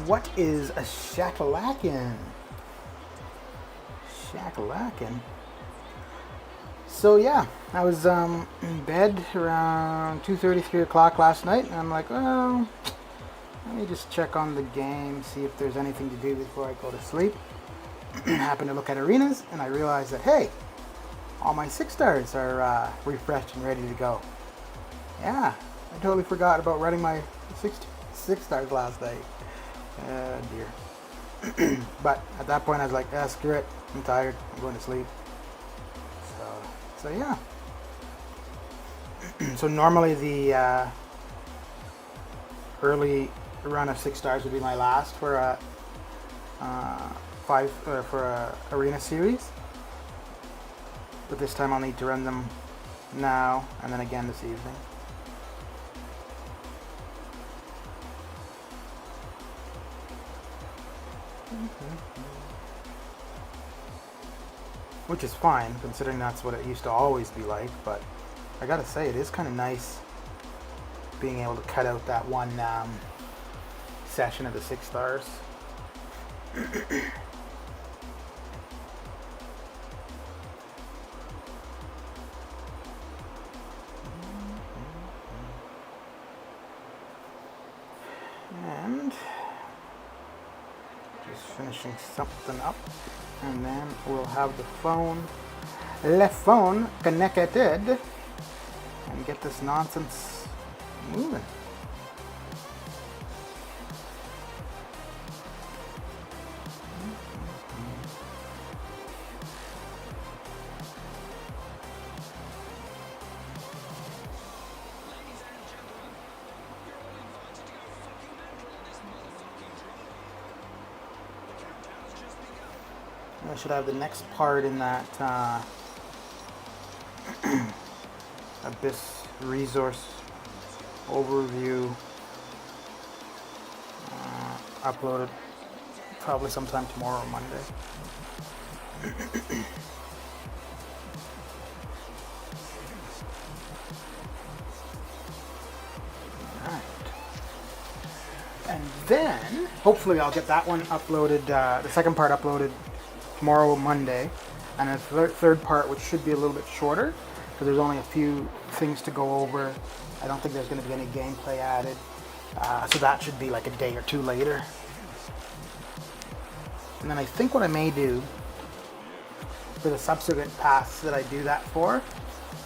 What is a shakalackin? Shakalackin. So yeah, I was in bed around 2:30, 3 o'clock last night, and I'm like, well, let me just check on the game, see if there's anything to do before I go to sleep. Happened to look at arenas, and I realized that, hey, all my 6 stars are refreshed and ready to go. Yeah, I totally forgot about running my 6 stars last night. Dear. But at that point I was like, screw it, I'm tired, I'm going to sleep. So yeah. So normally the early run of 6 stars would be my last for a arena series. But this time I'll need to run them now and then again this evening. Which is fine, considering that's what it used to always be like, but I gotta say, it is kind of nice being able to cut out that one session of the 6 stars. And just finishing something up, and then we'll have the phone connected and get this nonsense moving. I should have the next part in that Abyss resource overview uploaded probably sometime tomorrow or Monday. Alright. And then hopefully I'll get that one uploaded, the second part uploaded tomorrow, Monday, and a third part, which should be a little bit shorter because there's only a few things to go over. I don't think there's going to be any gameplay added, so that should be like a day or two later. And then I think what I may do for the subsequent paths that I do that for,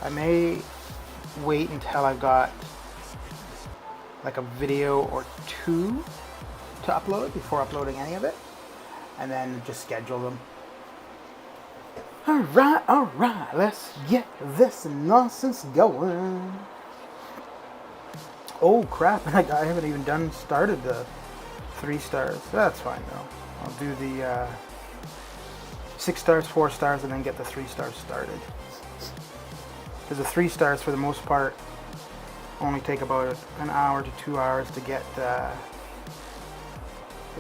I may wait until I've got like a video or 2 to upload before uploading any of it, and then just schedule them. Alright, let's get this nonsense going. Oh crap, I haven't even started the 3 stars. That's fine though. I'll do the 6 stars, 4 stars, and then get the 3 stars started. Because the 3 stars, for the most part, only take about an hour to 2 hours to get the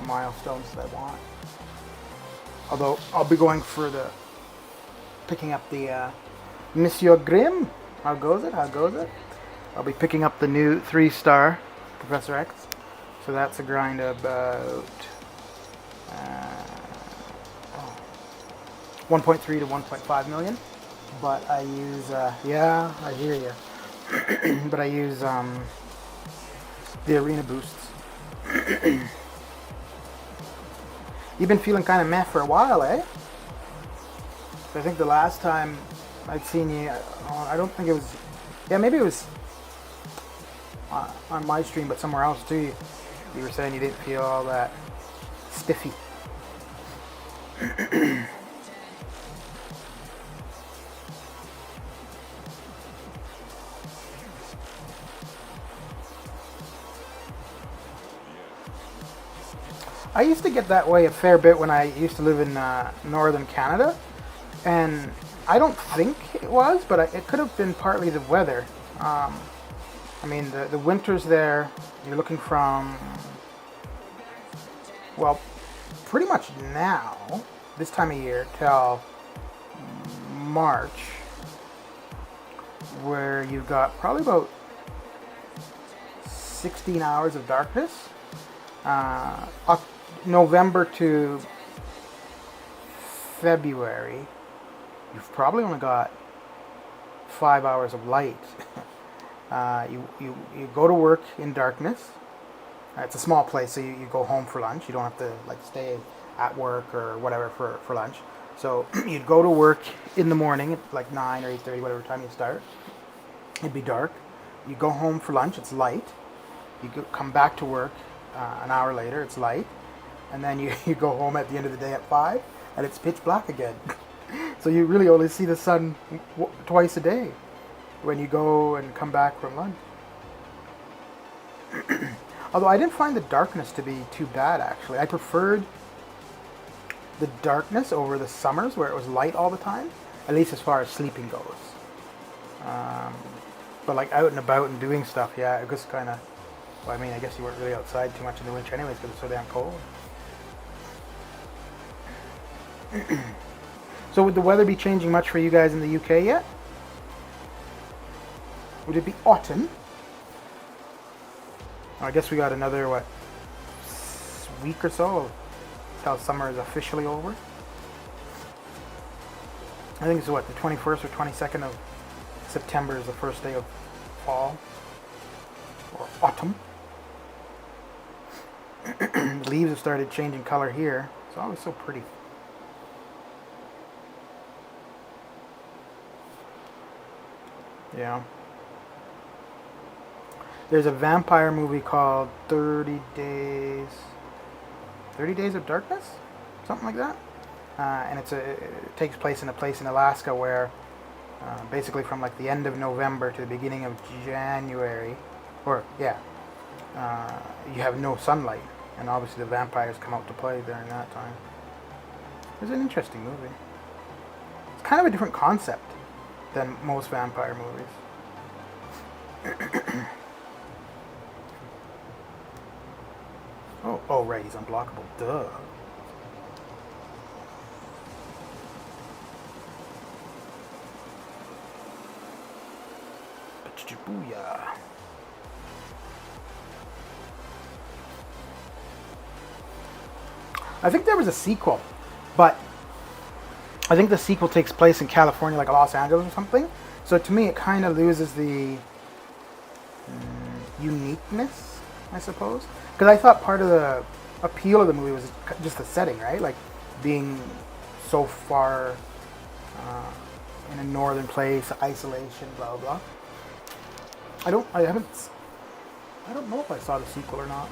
milestones that I want. Although I'll be going for picking up the Monsieur Grimm. How goes it? I'll be picking up the new 3-star Professor X. So that's a grind of about 1.3 to 1.5 million. But I use, yeah, I hear you. But I use the arena boosts. You've been feeling kind of meh for a while, eh? I think the last time I'd seen you, I don't think it was, yeah, maybe it was on my stream, but somewhere else too. You were saying you didn't feel all that stiffy. I used to get that way a fair bit when I used to live in northern Canada, and I don't think it was, but it could have been partly the weather. I mean, the winters there, you're looking from, well, pretty much now, this time of year, till March, where you've got probably about 16 hours of darkness. November to February, you've probably only got 5 hours of light. You go to work in darkness. It's a small place, so you go home for lunch. You don't have to like stay at work or whatever for lunch. So you'd go to work in the morning at like 9 or 8:30, whatever time you start. It'd be dark. You go home for lunch. It's light. Come back to work an hour later. It's light, and then you go home at the end of the day at 5, and it's pitch black again. So you really only see the sun twice a day when you go and come back from lunch. Although I didn't find the darkness to be too bad, actually. I preferred the darkness over the summers where it was light all the time, at least as far as sleeping goes. But like out and about and doing stuff, yeah, it was kind of, well, I mean, I guess you weren't really outside too much in the winter anyways because it's so damn cold. So would the weather be changing much for you guys in the UK yet? Would it be autumn? I guess we got another, what, week or so until summer is officially over. I think it's what, the 21st or 22nd of September is the first day of fall or autumn. The leaves have started changing color here. It's always so pretty. Yeah. There's a vampire movie called 30 Days of Darkness? Something like that. And it takes place in a place in Alaska where basically from like the end of November to the beginning of January, you have no sunlight. And obviously the vampires come out to play during that time. It's an interesting movie. It's kind of a different concept than most vampire movies. Oh, right, he's unblockable. Duh. Booyah. I think there was a sequel, but I think the sequel takes place in California, like Los Angeles or something. So to me, it kind of loses the uniqueness, I suppose. Because I thought part of the appeal of the movie was just the setting, right? Like being so far in a northern place, isolation, blah blah. I don't know if I saw the sequel or not.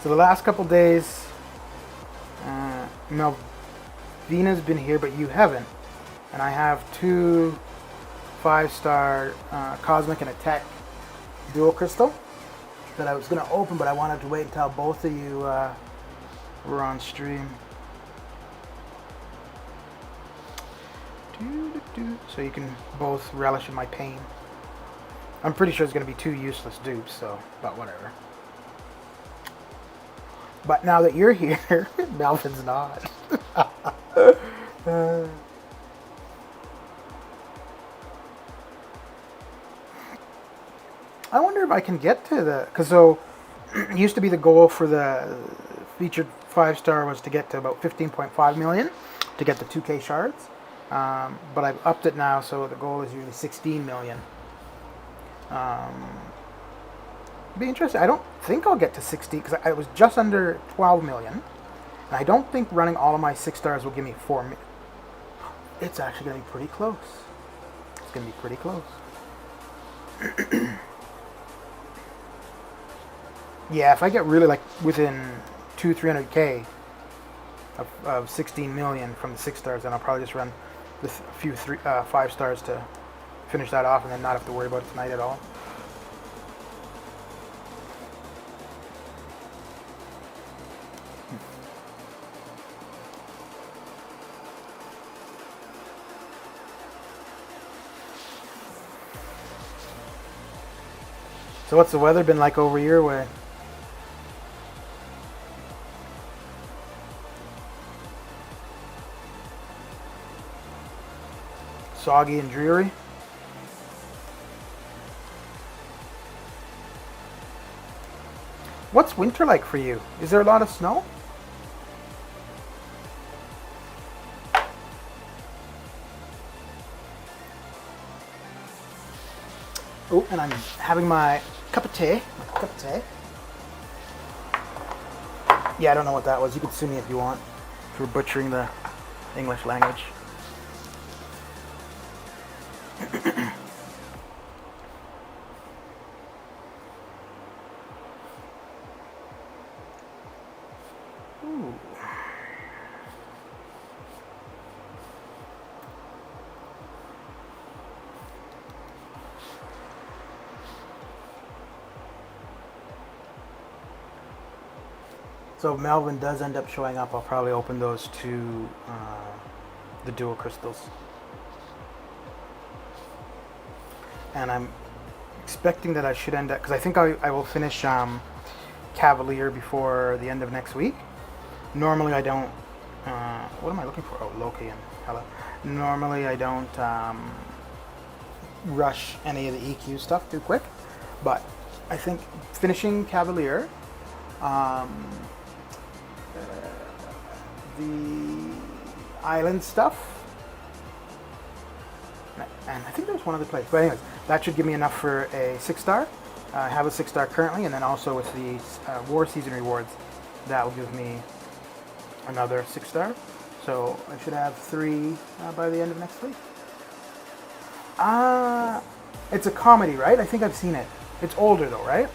So the last couple days, Melvina's been here, but you haven't. And I have 2 5-star Cosmic and a Tech dual crystal that I was going to open, but I wanted to wait until both of you were on stream. So you can both relish in my pain. I'm pretty sure it's going to be 2 useless dupes, so, but whatever. But now that you're here, Melvin's not. I wonder if I can get to the... Because so, it used to be the goal for the featured 5-star was to get to about 15.5 million to get the 2K shards. But I've upped it now, so the goal is usually 16 million. Be interesting. I don't think I'll get to 60 because I was just under 12 million, and I don't think running all of my 6 stars will give me 4 million. It's actually going to be pretty close. It's going to be pretty close. Yeah, if I get really like within 300k of 16 million from the 6 stars, then I'll probably just run with a few 5 stars to finish that off, and then not have to worry about it tonight at all. So what's the weather been like over your way? soggy and dreary. What's winter like for you? Is there a lot of snow? Oh, and I'm having my cup of tea. Yeah, I don't know what that was. You can sue me if you want for butchering the English language. Ooh. So if Melvin does end up showing up, I'll probably open those two, the dual crystals. And I'm expecting that I should end up, because I think I will finish Cavalier before the end of next week. Normally I don't, what am I looking for? Oh, Loki and Hella. Normally I don't rush any of the EQ stuff too quick, but I think finishing Cavalier, the island stuff, and I think there's one other place, but anyways, that should give me enough for a 6-star. I have a 6-star currently, and then also with the War Season rewards, that will give me another 6-star. So I should have 3 by the end of next week. It's a comedy, right? I think I've seen it. It's older though, right?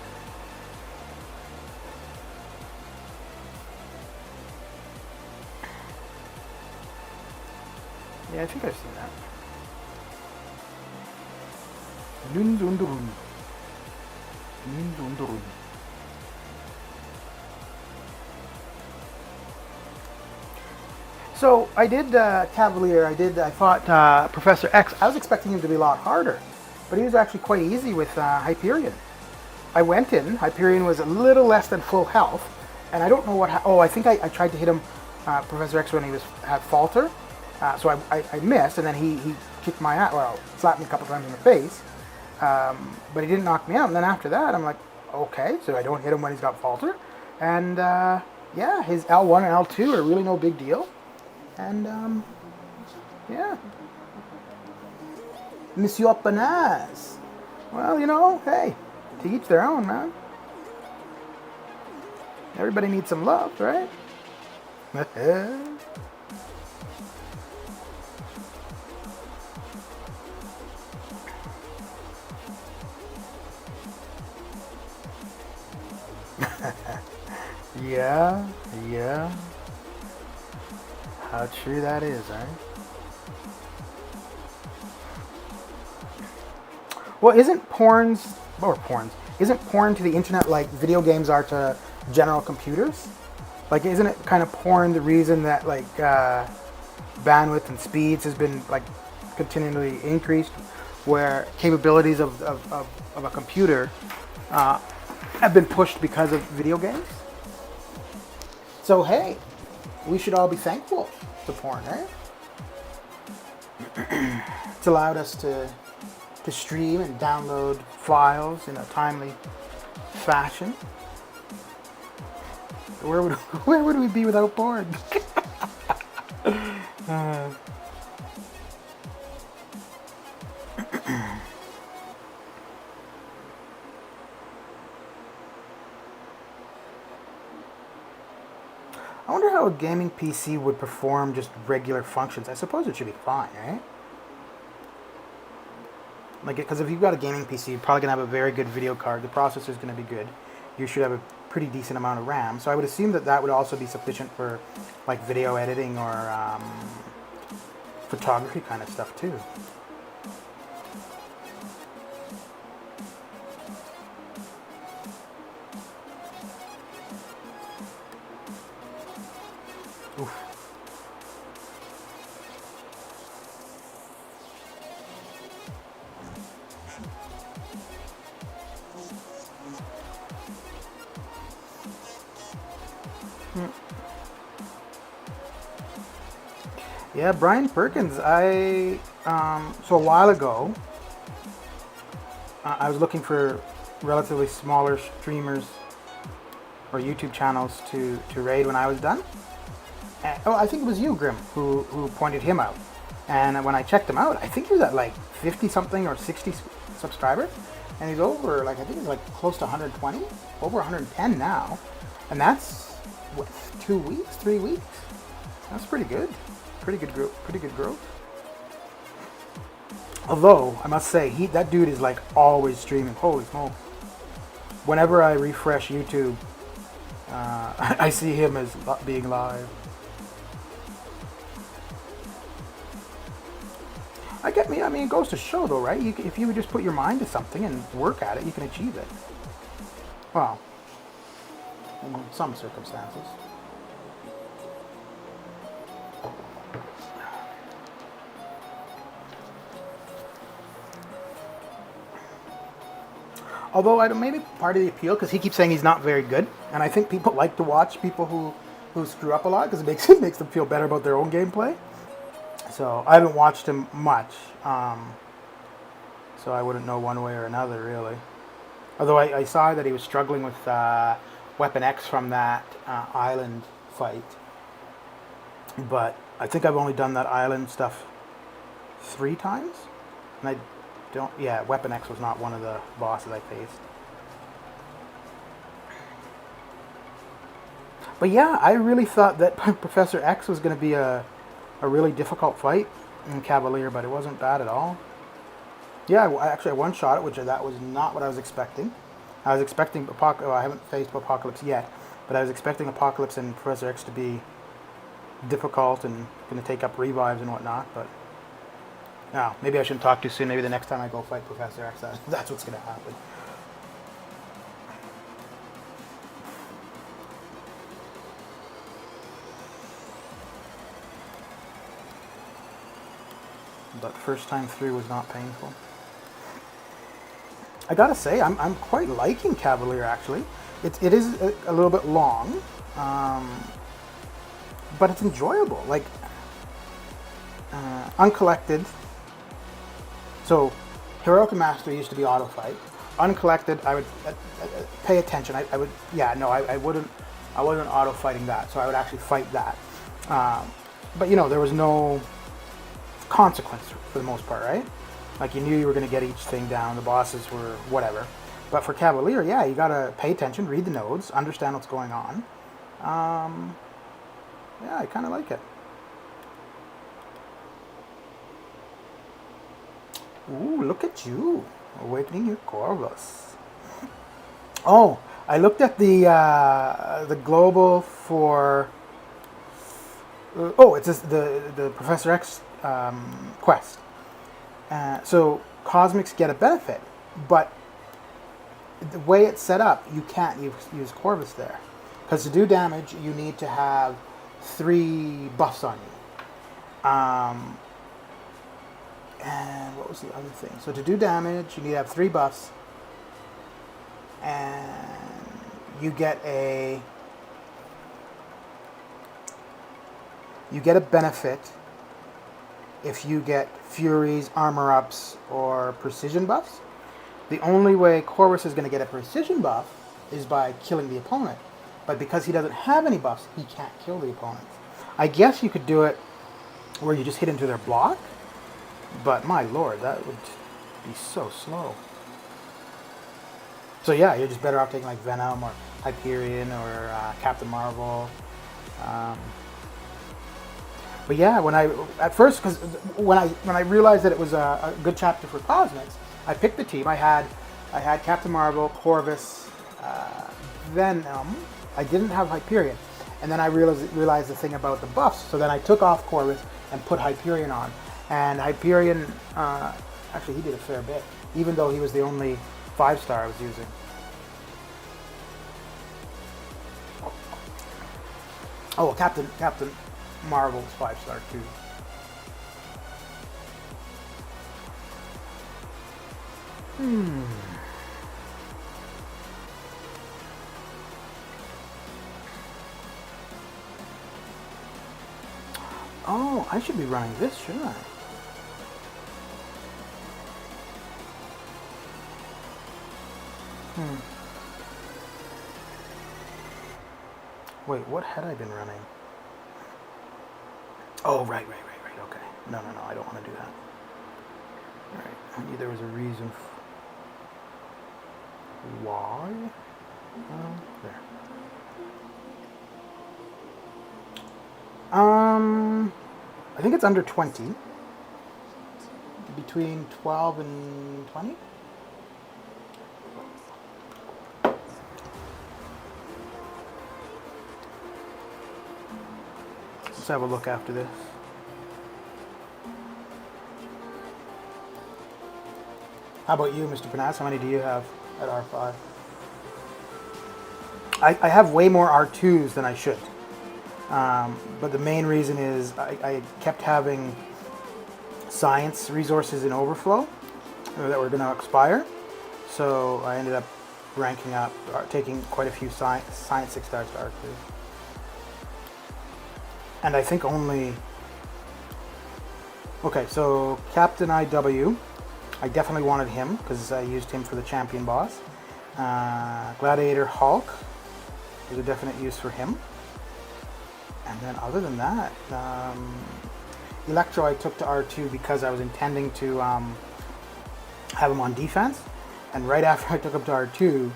Yeah, I think I've seen that. So I did Cavalier. I fought Professor X. I was expecting him to be a lot harder, but he was actually quite easy with Hyperion. I went in. Hyperion was a little less than full health, and I don't know what. I think I tried to hit him, Professor X, when he had falter. So I missed, and then he kicked my ass. Well, slapped me a couple times in the face, but he didn't knock me out. And then after that, I'm like, okay, so I don't hit him when he's got falter, and yeah, his L1 and L2 are really no big deal, and yeah, Monsieur Panaz. Well, you know, hey, to each their own, man. Everybody needs some love, right? Yeah. How true that is, right? Well, isn't porn to the internet like video games are to general computers? Like, isn't it kind of porn the reason that like bandwidth and speeds has been like continually increased, where capabilities of a computer have been pushed because of video games? So hey, we should all be thankful to porn, right? It's allowed us to stream and download files in a timely fashion. Where would we be without porn? I wonder how a gaming PC would perform just regular functions. I suppose it should be fine, right? Like, because if you've got a gaming PC, you're probably going to have a very good video card. The processor's going to be good. You should have a pretty decent amount of RAM. So I would assume that that would also be sufficient for, like, video editing or photography kind of stuff, too. Oof. Yeah, Brian Perkins. So a while ago, I was looking for relatively smaller streamers or YouTube channels to raid when I was done. And, I think it was you, Grim, who pointed him out. And when I checked him out, I think he was at like 50 something or 60 subscribers. And he's over, like, I think he's like close to 120, over 110 now. And that's, what, 2 weeks, 3 weeks? That's pretty good. Pretty good growth. Although, I must say, that dude is like always streaming. Holy smokes. Whenever I refresh YouTube, I see him as being live. I mean, it goes to show though, right? If you just put your mind to something and work at it, you can achieve it. Well, in some circumstances. Although maybe part of the appeal, because he keeps saying he's not very good, and I think people like to watch people who screw up a lot because it makes them feel better about their own gameplay. So I haven't watched him much, so I wouldn't know one way or another really. Although I saw that he was struggling with Weapon X from that island fight, but I think I've only done that island stuff 3 times, and I don't. Yeah, Weapon X was not one of the bosses I faced. But yeah, I really thought that Professor X was going to be a really difficult fight in Cavalier, but it wasn't bad at all. Yeah, I actually one-shot it, which that was not what I was expecting. I was expecting I haven't faced Apocalypse yet, but I was expecting Apocalypse and Professor X to be difficult and going to take up revives and whatnot, but no, maybe I shouldn't talk too soon. Maybe the next time I go fight Professor X, that's what's going to happen. But first time through was not painful. I gotta say, I'm quite liking Cavalier actually. It is a little bit long, but it's enjoyable. Like Uncollected. So Heroic and Master used to be auto fight. Uncollected, I would pay attention. I wasn't auto fighting that, so I would actually fight that. But there was no consequence for the most part, right? Like you knew you were going to get each thing down. The bosses were whatever. But for Cavalier, yeah, you got to pay attention, read the nodes, understand what's going on. Yeah, I kind of like it. Ooh, look at you, awakening your Corvus. Oh, I looked at the global for. It's just the Professor X quest. So Cosmics get a benefit, but the way it's set up, you can't use Corvus there, because to do damage you need to have 3 buffs on you. And what was the other thing? So to do damage, you need to have 3 buffs, and you get a benefit if you get Furies, Armor Ups, or Precision buffs. The only way Corvus is going to get a Precision buff is by killing the opponent. But because he doesn't have any buffs, he can't kill the opponent. I guess you could do it where you just hit into their block, but my lord, that would be so slow. So yeah, you're just better off taking like Venom or Hyperion or Captain Marvel. But yeah, when I realized that it was a good chapter for Cosmics, I picked the team. I had Captain Marvel, Corvus, Venom. I didn't have Hyperion, and then I realized the thing about the buffs. So then I took off Corvus and put Hyperion on, and Hyperion actually he did a fair bit, even though he was the only 5-star I was using. Oh, Captain Marvel's 5-star too. Oh, I should be running this, shouldn't I? Wait, what had I been running? Oh, right. Okay. No, I don't want to do that. Alright, I knew there was a reason why. There. I think it's under 20. Between 12 and 20. Let's have a look after this. How about you, Mr. Panas? How many do you have at R5? I have way more R2s than I should. But the main reason is I kept having science resources in overflow that were going to expire. So I ended up ranking up, taking quite a few science 6 stars to R2. And I think only... Okay, so Captain IW, I definitely wanted him because I used him for the champion boss. Gladiator Hulk, there's a definite use for him. And then other than that, Electro I took to R2 because I was intending to have him on defense. And right after I took him to R2,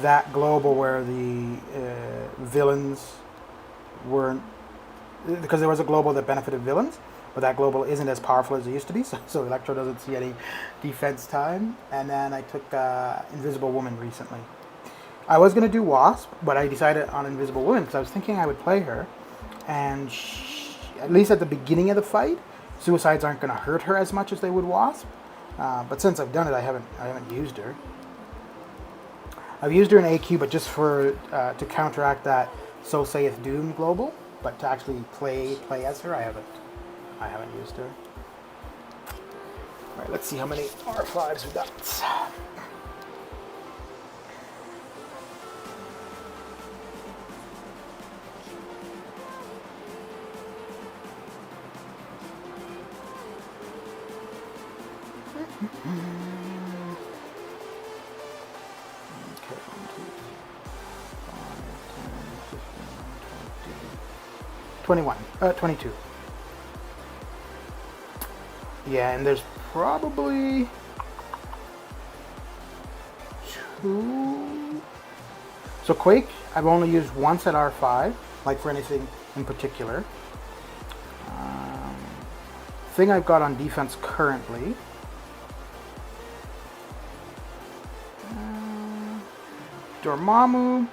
that global where the villains weren't... Because there was a global that benefited villains, but that global isn't as powerful as it used to be, so Electro doesn't see any defense time. And then I took Invisible Woman recently. I was going to do Wasp, but I decided on Invisible Woman because I was thinking I would play her, and at least at the beginning of the fight, suicides aren't going to hurt her as much as they would Wasp. But since I've done it, I haven't used her. I've used her in AQ, but just for to counteract that So Saith Doom global. But to actually play as her, I haven't used her. All right, let's see how many R5s we got. Okay, 22. Yeah, and there's probably 2. So Quake, I've only used once at R5, like for anything in particular. Thing I've got on defense currently. Dormammu,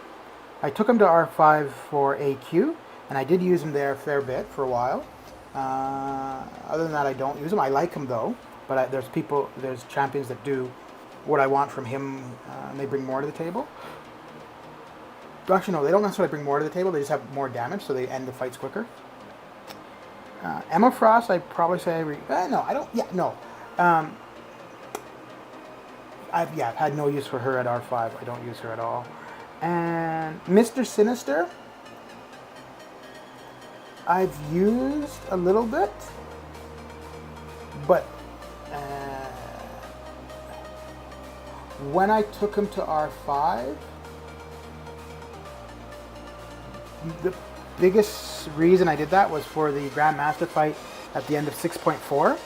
I took him to R5 for AQ. And I did use him there a fair bit for a while. Other than that, I don't use him. I like him though, but there's champions that do what I want from him, and they bring more to the table. Actually, no, they don't necessarily bring more to the table. They just have more damage, so they end the fights quicker. Emma Frost, I'd probably say no, I don't. Yeah, no. I've had no use for her at R5. I don't use her at all. And Mr. Sinister, I've used a little bit, but when I took him to R5, the biggest reason I did that was for the Grandmaster fight at the end of 6.4.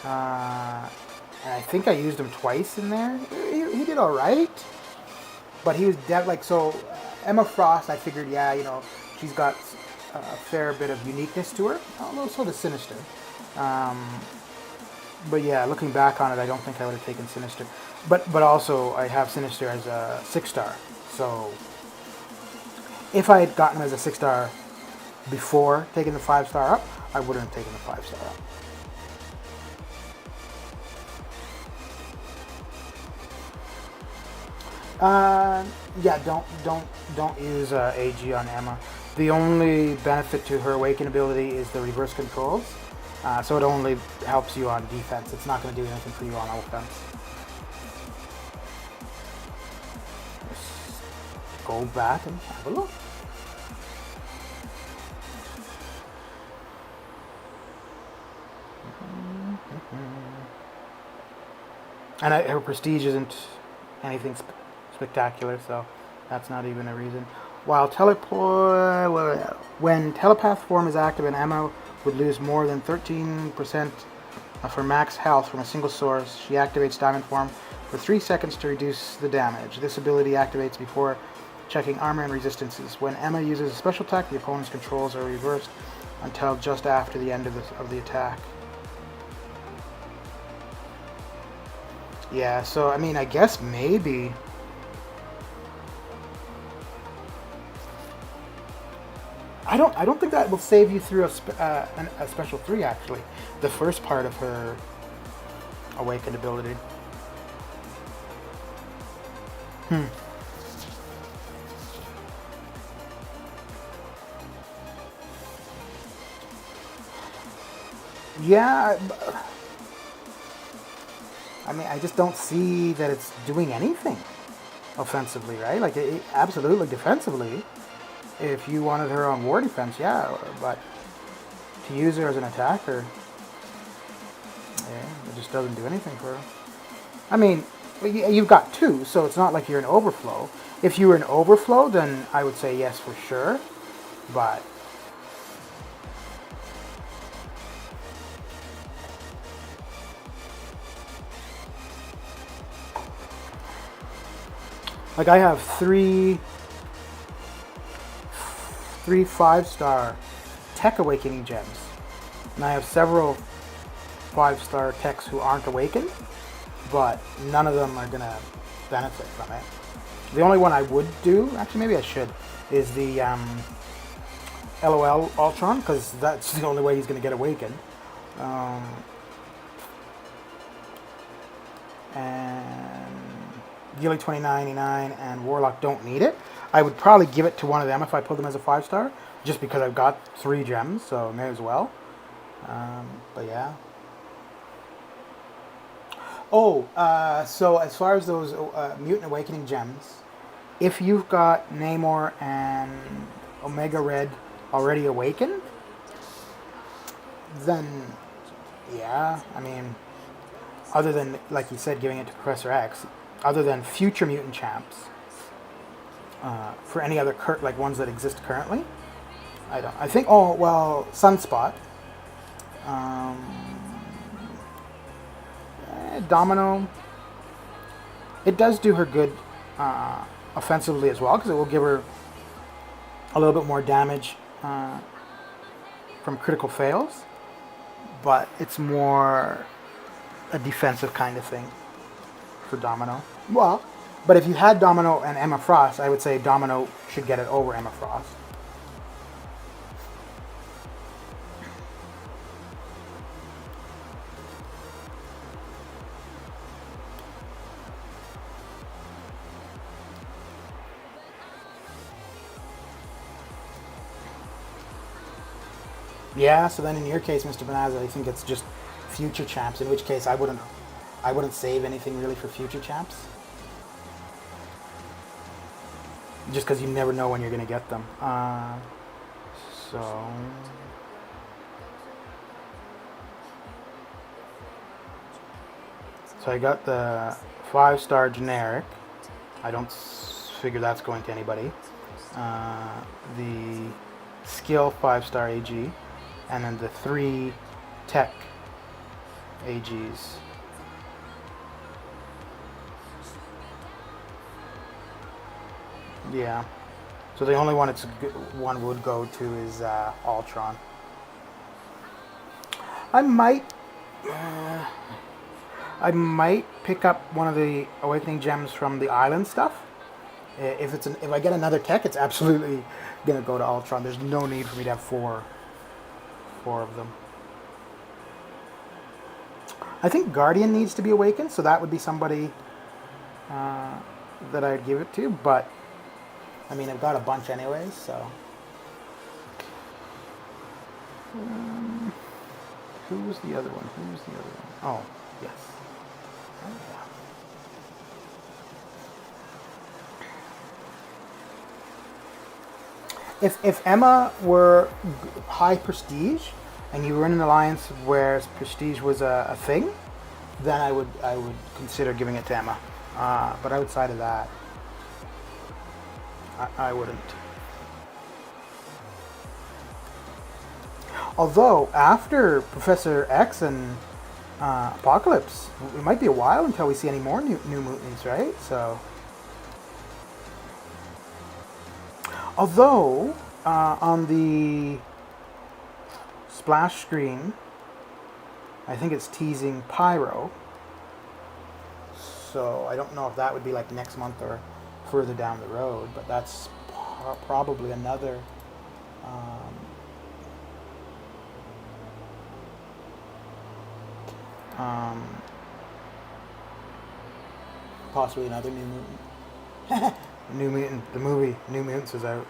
And I think I used him twice in there. He did all right, but he was Emma Frost, I figured, she's got a fair bit of uniqueness to her, although so does Sinister. But yeah, looking back on it, I don't think I would have taken Sinister. But also, I have Sinister as a 6-star. So if I had gotten him as a 6-star before taking the 5-star up, I wouldn't have taken the 5-star up. Don't use AG on Emma. The only benefit to her Awaken ability is the reverse controls, so it only helps you on defense. It's not going to do anything for you on offense. Let's go back and have a look. And her prestige isn't anything spectacular, so that's not even a reason. When telepath form is active, and Emma would lose more than 13% of her max health from a single source, she activates diamond form for 3 seconds to reduce the damage. This ability activates before checking armor and resistances. When Emma uses a special attack, the opponent's controls are reversed until just after the end of the attack. Yeah, so I mean, I guess maybe. I don't think that will save you through a special 3 actually. The first part of her awakened ability. Yeah, I mean, I just don't see that it's doing anything offensively, right? Like, absolutely defensively. If you wanted her on war defense, yeah, but to use her as an attacker, yeah, it just doesn't do anything for her. I mean, you've got 2, so it's not like you're an overflow. If you were an overflow, then I would say yes for sure, but like I have three 5-star tech awakening gems, and I have several 5-star techs who aren't awakened, but none of them are gonna benefit from it. The only one I would do, actually maybe I should, is the LOL Ultron, because that's the only way he's gonna get awakened. And Gilly 2099 and Warlock don't need it. I would probably give it to one of them if I pulled them as a 5-star, just because I've got 3 gems, so may as well. But yeah. Oh, so as far as those Mutant Awakening gems, if you've got Namor and Omega Red already awakened, then yeah, I mean, other than, like you said, giving it to Professor X, other than future mutant champs, for any other like ones that exist currently, I think, oh, well, Sunspot, Domino, it does do her good offensively as well, because it will give her a little bit more damage from critical fails, but it's more a defensive kind of thing for Domino. Well, but if you had Domino and Emma Frost, I would say Domino should get it over Emma Frost. Yeah, so then in your case, Mr. Bonazza, I think it's just future champs, in which case I wouldn't save anything really for future champs. Just because you never know when you're going to get them. So I got the 5-star generic. I don't figure that's going to anybody. The skill 5-star AG, and then the 3 tech AGs. Yeah. So the only one one would go to is Ultron. I might pick up one of the Awakening gems from the island stuff. If I get another tech, it's absolutely gonna go to Ultron. There's no need for me to have four of them. I think Guardian needs to be awakened, so that would be somebody that I'd give it to. But I mean, I've got a bunch anyways, so. Who was the other one? Oh, yes. If Emma were high prestige, and you were in an alliance where prestige was a thing, then I would consider giving it to Emma. But outside of that, I wouldn't. Although after Professor X and Apocalypse, it might be a while until we see any more new mutants, right? So, although on the splash screen, I think it's teasing Pyro. So I don't know if that would be like next month or further down the road, but that's probably another possibly another New Mutant. New Mutant, the movie New Mutants is out.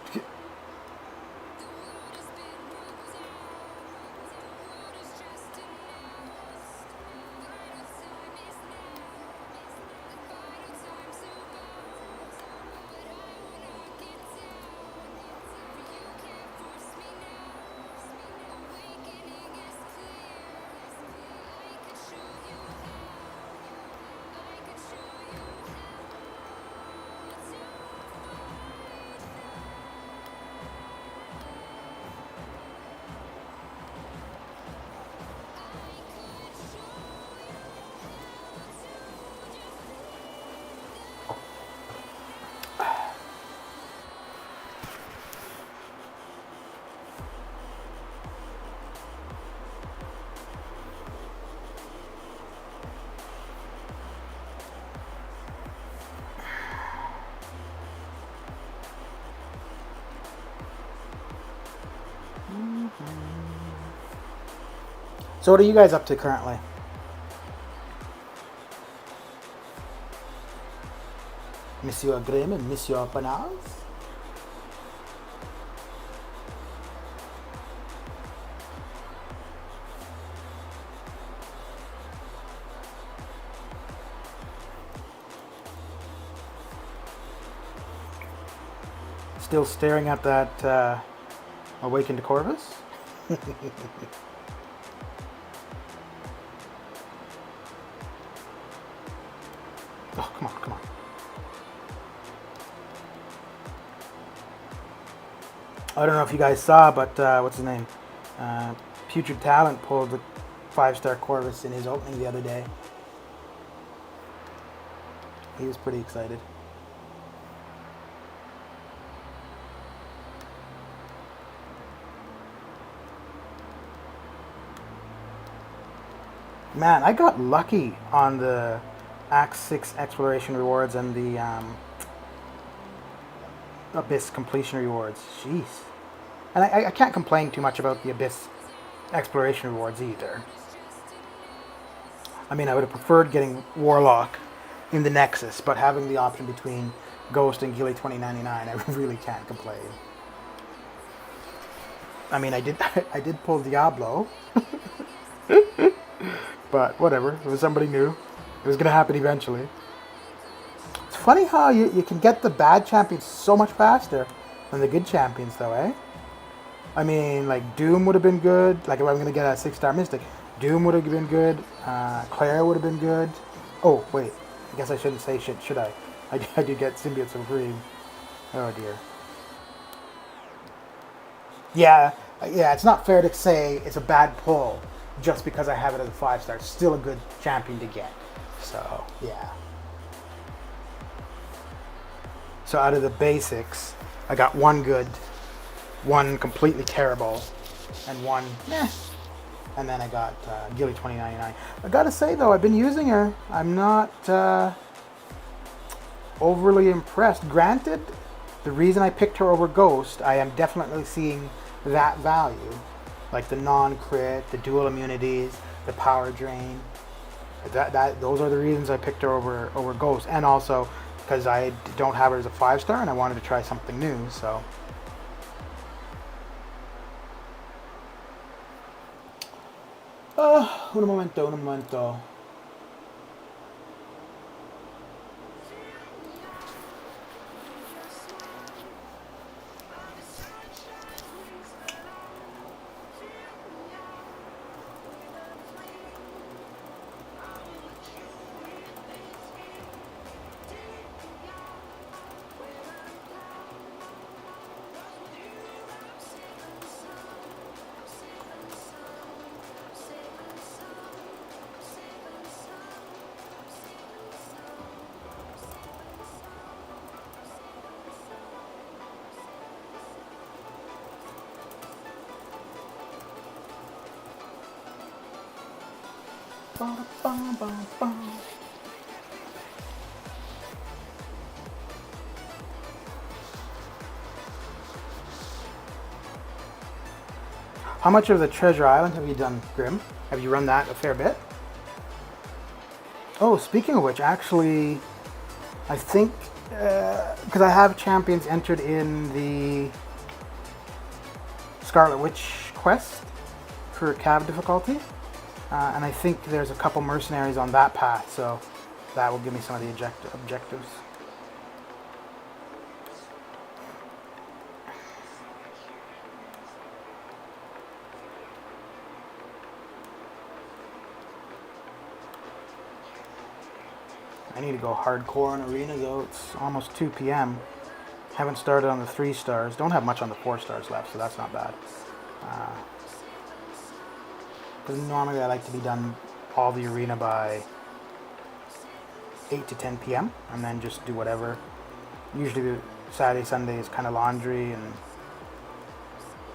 So what are you guys up to currently? Monsieur Grimm and Monsieur Panaz? Still staring at that Awakened Corvus? Oh, come on, come on. I don't know if you guys saw, but what's his name? Putrid Talent pulled the 5-star Corvus in his opening the other day. He was pretty excited. Man, I got lucky on the Act 6 exploration rewards and the Abyss completion rewards. Jeez. And I can't complain too much about the Abyss exploration rewards either. I mean, I would have preferred getting Warlock in the Nexus, but having the option between Ghost and Gilly 2099, I really can't complain. I mean, I did pull Diablo. But whatever, it was somebody new. It was going to happen eventually. It's funny how you can get the bad champions so much faster than the good champions, though, eh? I mean, like, Doom would have been good. Like, if I'm going to get a 6-star Mystic, Doom would have been good. Claire would have been good. Oh, wait. I guess I shouldn't say shit, should I? I did get Symbiote Supreme. Oh, dear. Yeah, it's not fair to say it's a bad pull just because I have it as a 5-star. It's still a good champion to get. So, yeah. So out of the basics, I got one good, one completely terrible, and one meh. And then I got Gilly 2099. I gotta say though, I've been using her. I'm not overly impressed. Granted, the reason I picked her over Ghost, I am definitely seeing that value. Like the non-crit, the dual immunities, the power drain. Those are the reasons I picked her over Ghost. And also because I don't have her as a 5-star and I wanted to try something new, so. Un momento. How much of the Treasure Island have you done, Grim? Have you run that a fair bit? Oh, speaking of which, actually, I think, because I have champions entered in the Scarlet Witch quest for Cav difficulty, and I think there's a couple mercenaries on that path, so that will give me some of the objectives. I need to go hardcore in Arena though. It's almost 2 p.m. Haven't started on the 3 stars. Don't have much on the 4 stars left, so that's not bad. Because normally I like to be done all the arena by 8 to 10 p.m. and then just do whatever. Usually Saturday, Sunday is kind of laundry and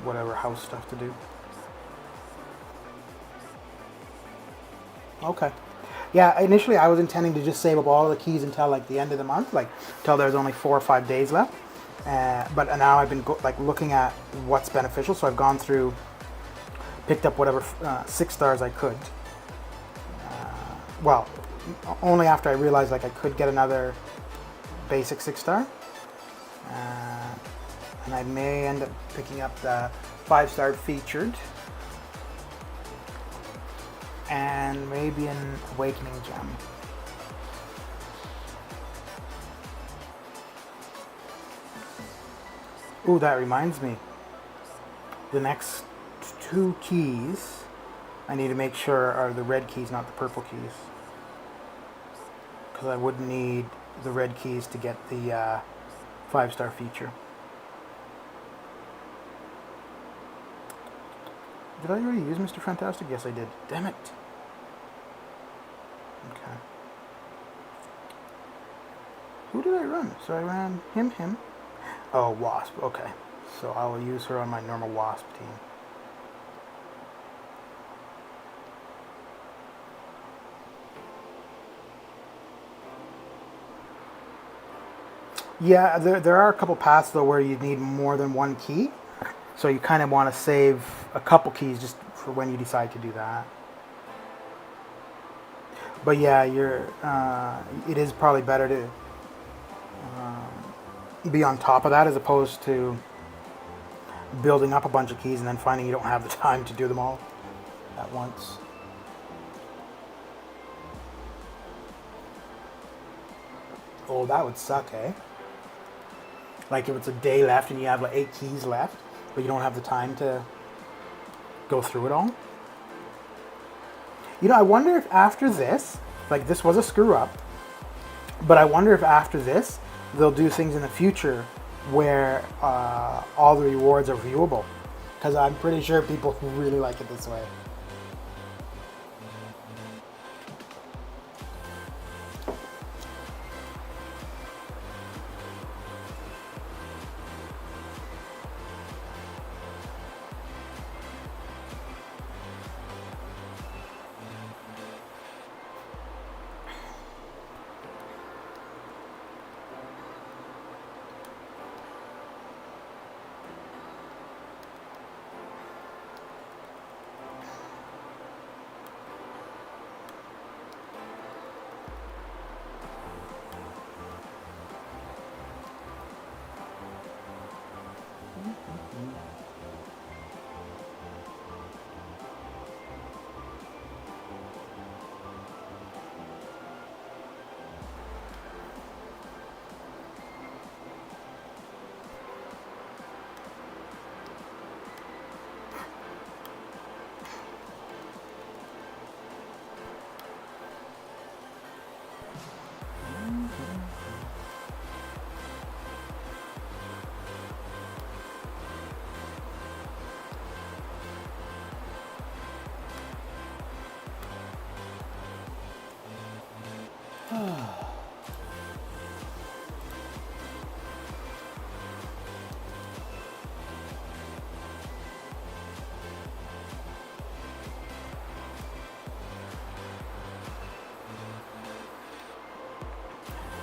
whatever house stuff to do. Okay. Yeah, initially I was intending to just save up all the keys until like the end of the month, like until there's only 4 or 5 days left. But now I've been looking at what's beneficial, so I've gone through, picked up whatever 6 stars I could. Well, only after I realized like I could get another basic 6 star. And I may end up picking up the 5-star featured. And maybe an Awakening Gem. Ooh, that reminds me. The next 2 keys I need to make sure are the red keys, not the purple keys. Because I would need the red keys to get the 5-star feature. Did I already use Mr. Fantastic? Yes, I did. Damn it. Okay. Who did I run? So I ran him. Oh, Wasp. Okay. So I will use her on my normal Wasp team. Yeah, there are a couple paths though where you need more than 1 key. So you kind of want to save a couple keys just for when you decide to do that. But yeah, it is probably better to be on top of that as opposed to building up a bunch of keys and then finding you don't have the time to do them all at once. Oh, that would suck, eh? Like if it's a day left and you have like 8 keys left, but you don't have the time to go through it all. You know, I wonder if after this, like this was a screw up, but I wonder if after this, they'll do things in the future where all the rewards are viewable. Because I'm pretty sure people really like it this way.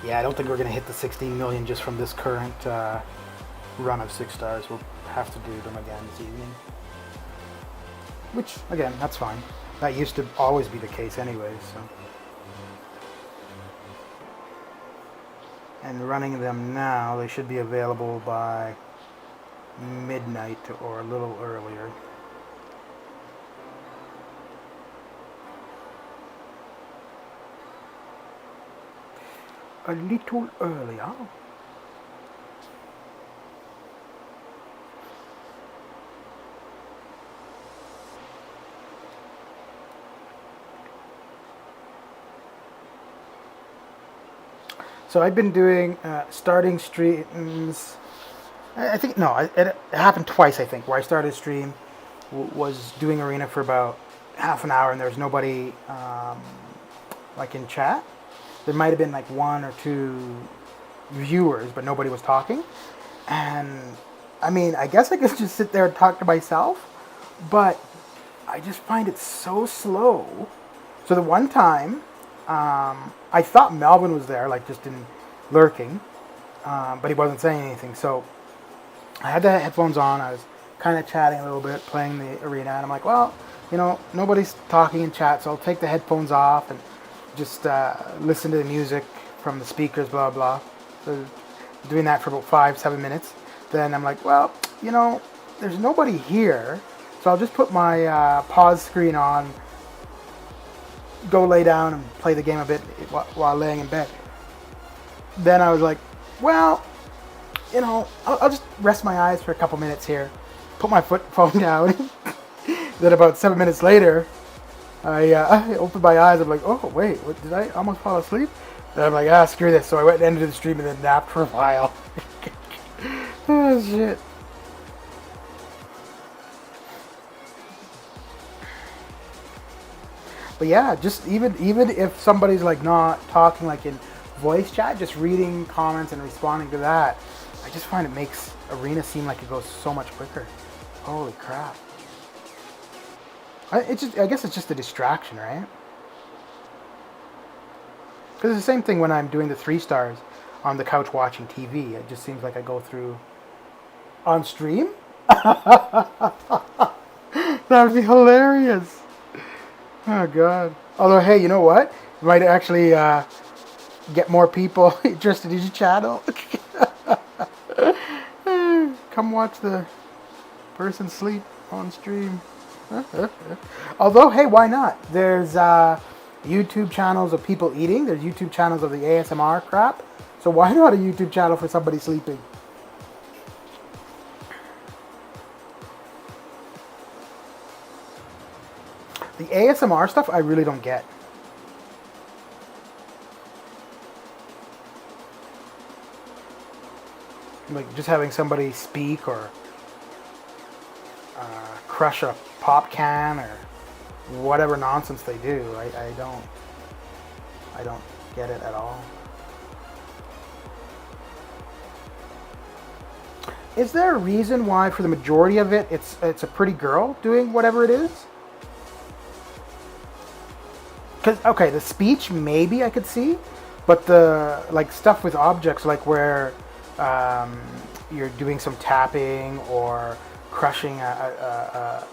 Yeah, I don't think we're going to hit the 16 million just from this current run of 6 stars. We'll have to do them again this evening. Which, again, that's fine. That used to always be the case anyway, so. And running them now, they should be available by midnight or a little earlier. A little earlier. So I've been doing starting streams. I think no, it happened twice. I think where I started a stream was doing Arena for about half an hour, and there was nobody like in chat. There might have been like 1 or 2 viewers, but nobody was talking. And I mean, I guess I could just sit there and talk to myself, but I just find it so slow. So the one time, I thought Melvin was there, like just in lurking, but he wasn't saying anything. So I had the headphones on. I was kind of chatting a little bit, playing the Arena, and I'm like, well, you know, nobody's talking in chat, so I'll take the headphones off and just listen to the music from the speakers, blah, blah. So doing that for about 5-7 minutes. Then I'm like, well, you know, there's nobody here, so I'll just put my pause screen on, go lay down and play the game a bit while laying in bed. Then I was like, well, you know, I'll just rest my eyes for a couple minutes here, put my phone down. Then about 7 minutes later, I opened my eyes. I'm like, oh, wait, what, did I almost fall asleep? Then I'm like, screw this. So I went and ended the stream and then napped for a while. Oh, shit. But yeah, just even if somebody's like not talking like in voice chat, just reading comments and responding to that, I just find it makes Arena seem like it goes so much quicker. Holy crap. I guess it's just a distraction, right? Because it's the same thing when I'm doing the 3 stars on the couch watching TV. It just seems like I go through on stream. That would be hilarious. Oh, God. Although, hey, you know what? You might actually get more people interested in your channel. Come watch the person sleep on stream. Although, hey, why not? There's YouTube channels of people eating. There's YouTube channels of the ASMR crap. So why not a YouTube channel for somebody sleeping? The ASMR stuff I really don't get. Like just having somebody speak or crush a pop can or whatever nonsense they do. I don't get it at all. Is there a reason why for the majority of it it's a pretty girl doing whatever it is? Because, okay, the speech maybe I could see, but the like stuff with objects like where you're doing some tapping or crushing a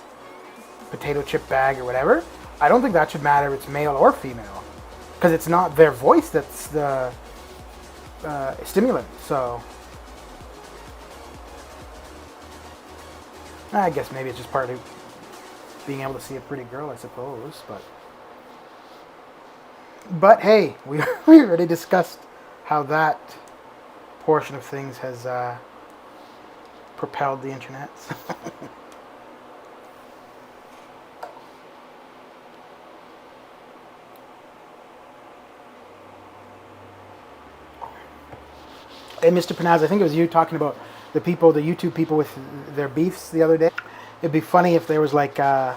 potato chip bag or whatever, I don't think that should matter if it's male or female, because it's not their voice that's the stimulant. So I guess maybe it's just part of being able to see a pretty girl, I suppose. But hey, we already discussed how that portion of things has propelled the internet. Hey, Mr. Panaz, I think it was you talking about the YouTube people with their beefs the other day. It'd be funny if there was like, I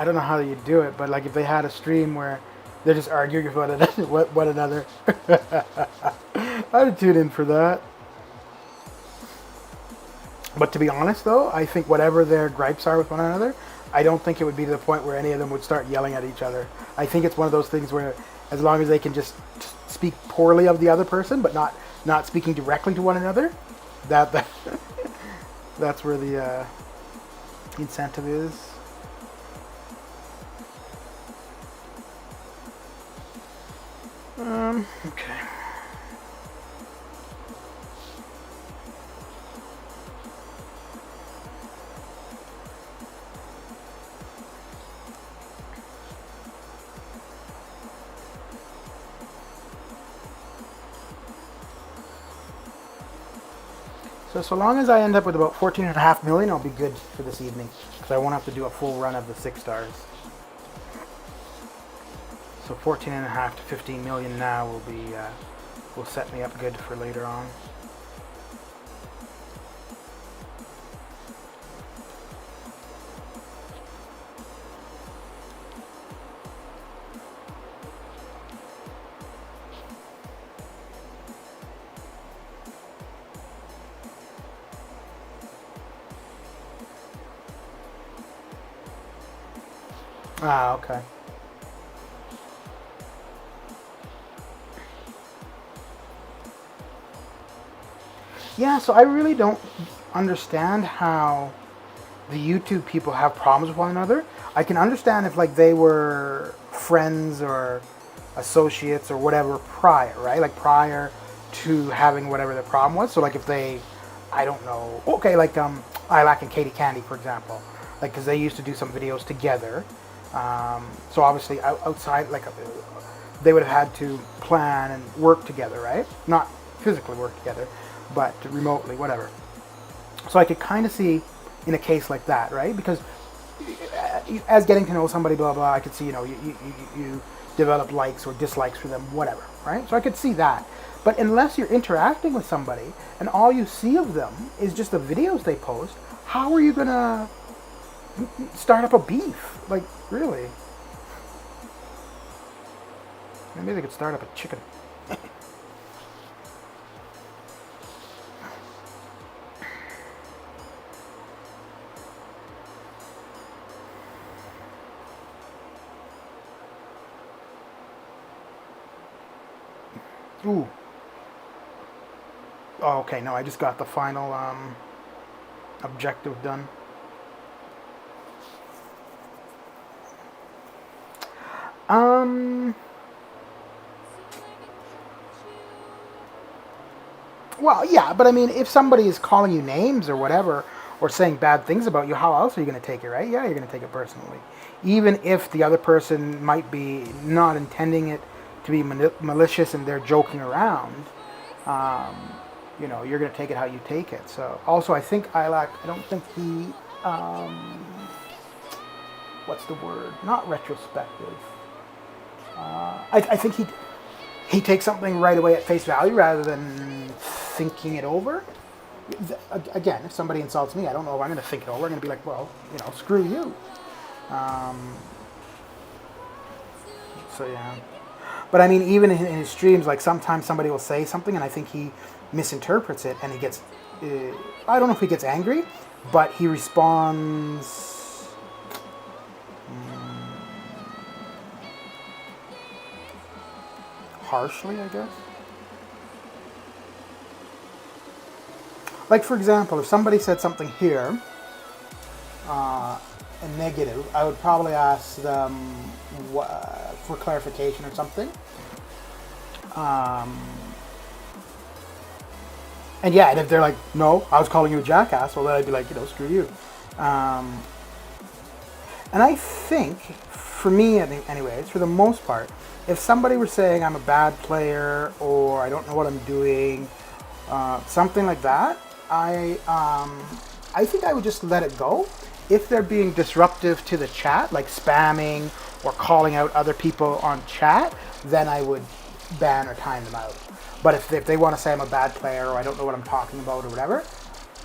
don't know how you'd do it, but like if they had a stream where they're just arguing with one another. I'd tune in for that. But to be honest though, I think whatever their gripes are with one another, I don't think it would be to the point where any of them would start yelling at each other. I think it's one of those things where as long as they can just speak poorly of the other person, but not speaking directly to one another. That that's where the incentive is. Okay. So long as I end up with about 14.5 million, I'll be good for this evening, because I won't have to do a full run of the 6 stars. So 14.5 to 15 million now will set me up good for later on. Ah, okay. Yeah, so I really don't understand how the YouTube people have problems with one another. I can understand if like they were friends or associates or whatever prior, right? Like prior to having whatever their problem was. So like if they, I don't know, okay, like Ilac and Katie Candy, for example, like because they used to do some videos together. So obviously outside, like they would have had to plan and work together, right? Not physically work together, but remotely, whatever. So I could kind of see in a case like that, right? Because as getting to know somebody, blah, blah, I could see, you develop likes or dislikes for them, whatever, right? So I could see that. But unless you're interacting with somebody and all you see of them is just the videos they post, how are you going to start up a beef? Like, really? Maybe they could start up a chicken. Ooh. Oh, okay, no, I just got the final objective done. Well, yeah, but I mean, if somebody is calling you names or whatever, or saying bad things about you, how else are you going to take it, right? Yeah, you're going to take it personally. Even if the other person might be not intending it to be malicious and they're joking around, you're going to take it how you take it. So, also, I think Ilac, I don't think he, what's the word? Not retrospective. I think he takes something right away at face value rather than thinking it over. Again, if somebody insults me, I don't know if I'm going to think it over. I'm going to be like, well, screw you. So yeah. But I mean, even in his streams, like sometimes somebody will say something and I think he misinterprets it and he gets, I don't know if he gets angry, but he responds harshly, I guess. Like, for example, if somebody said something here, a negative, I would probably ask them for clarification or something. And yeah, and if they're like, no, I was calling you a jackass, well, then I'd be like, screw you. And I think, for me, anyways, for the most part, if somebody were saying I'm a bad player or I don't know what I'm doing, something like that, I think I would just let it go. If they're being disruptive to the chat, like spamming or calling out other people on chat, then I would ban or time them out. But if they want to say I'm a bad player or I don't know what I'm talking about or whatever,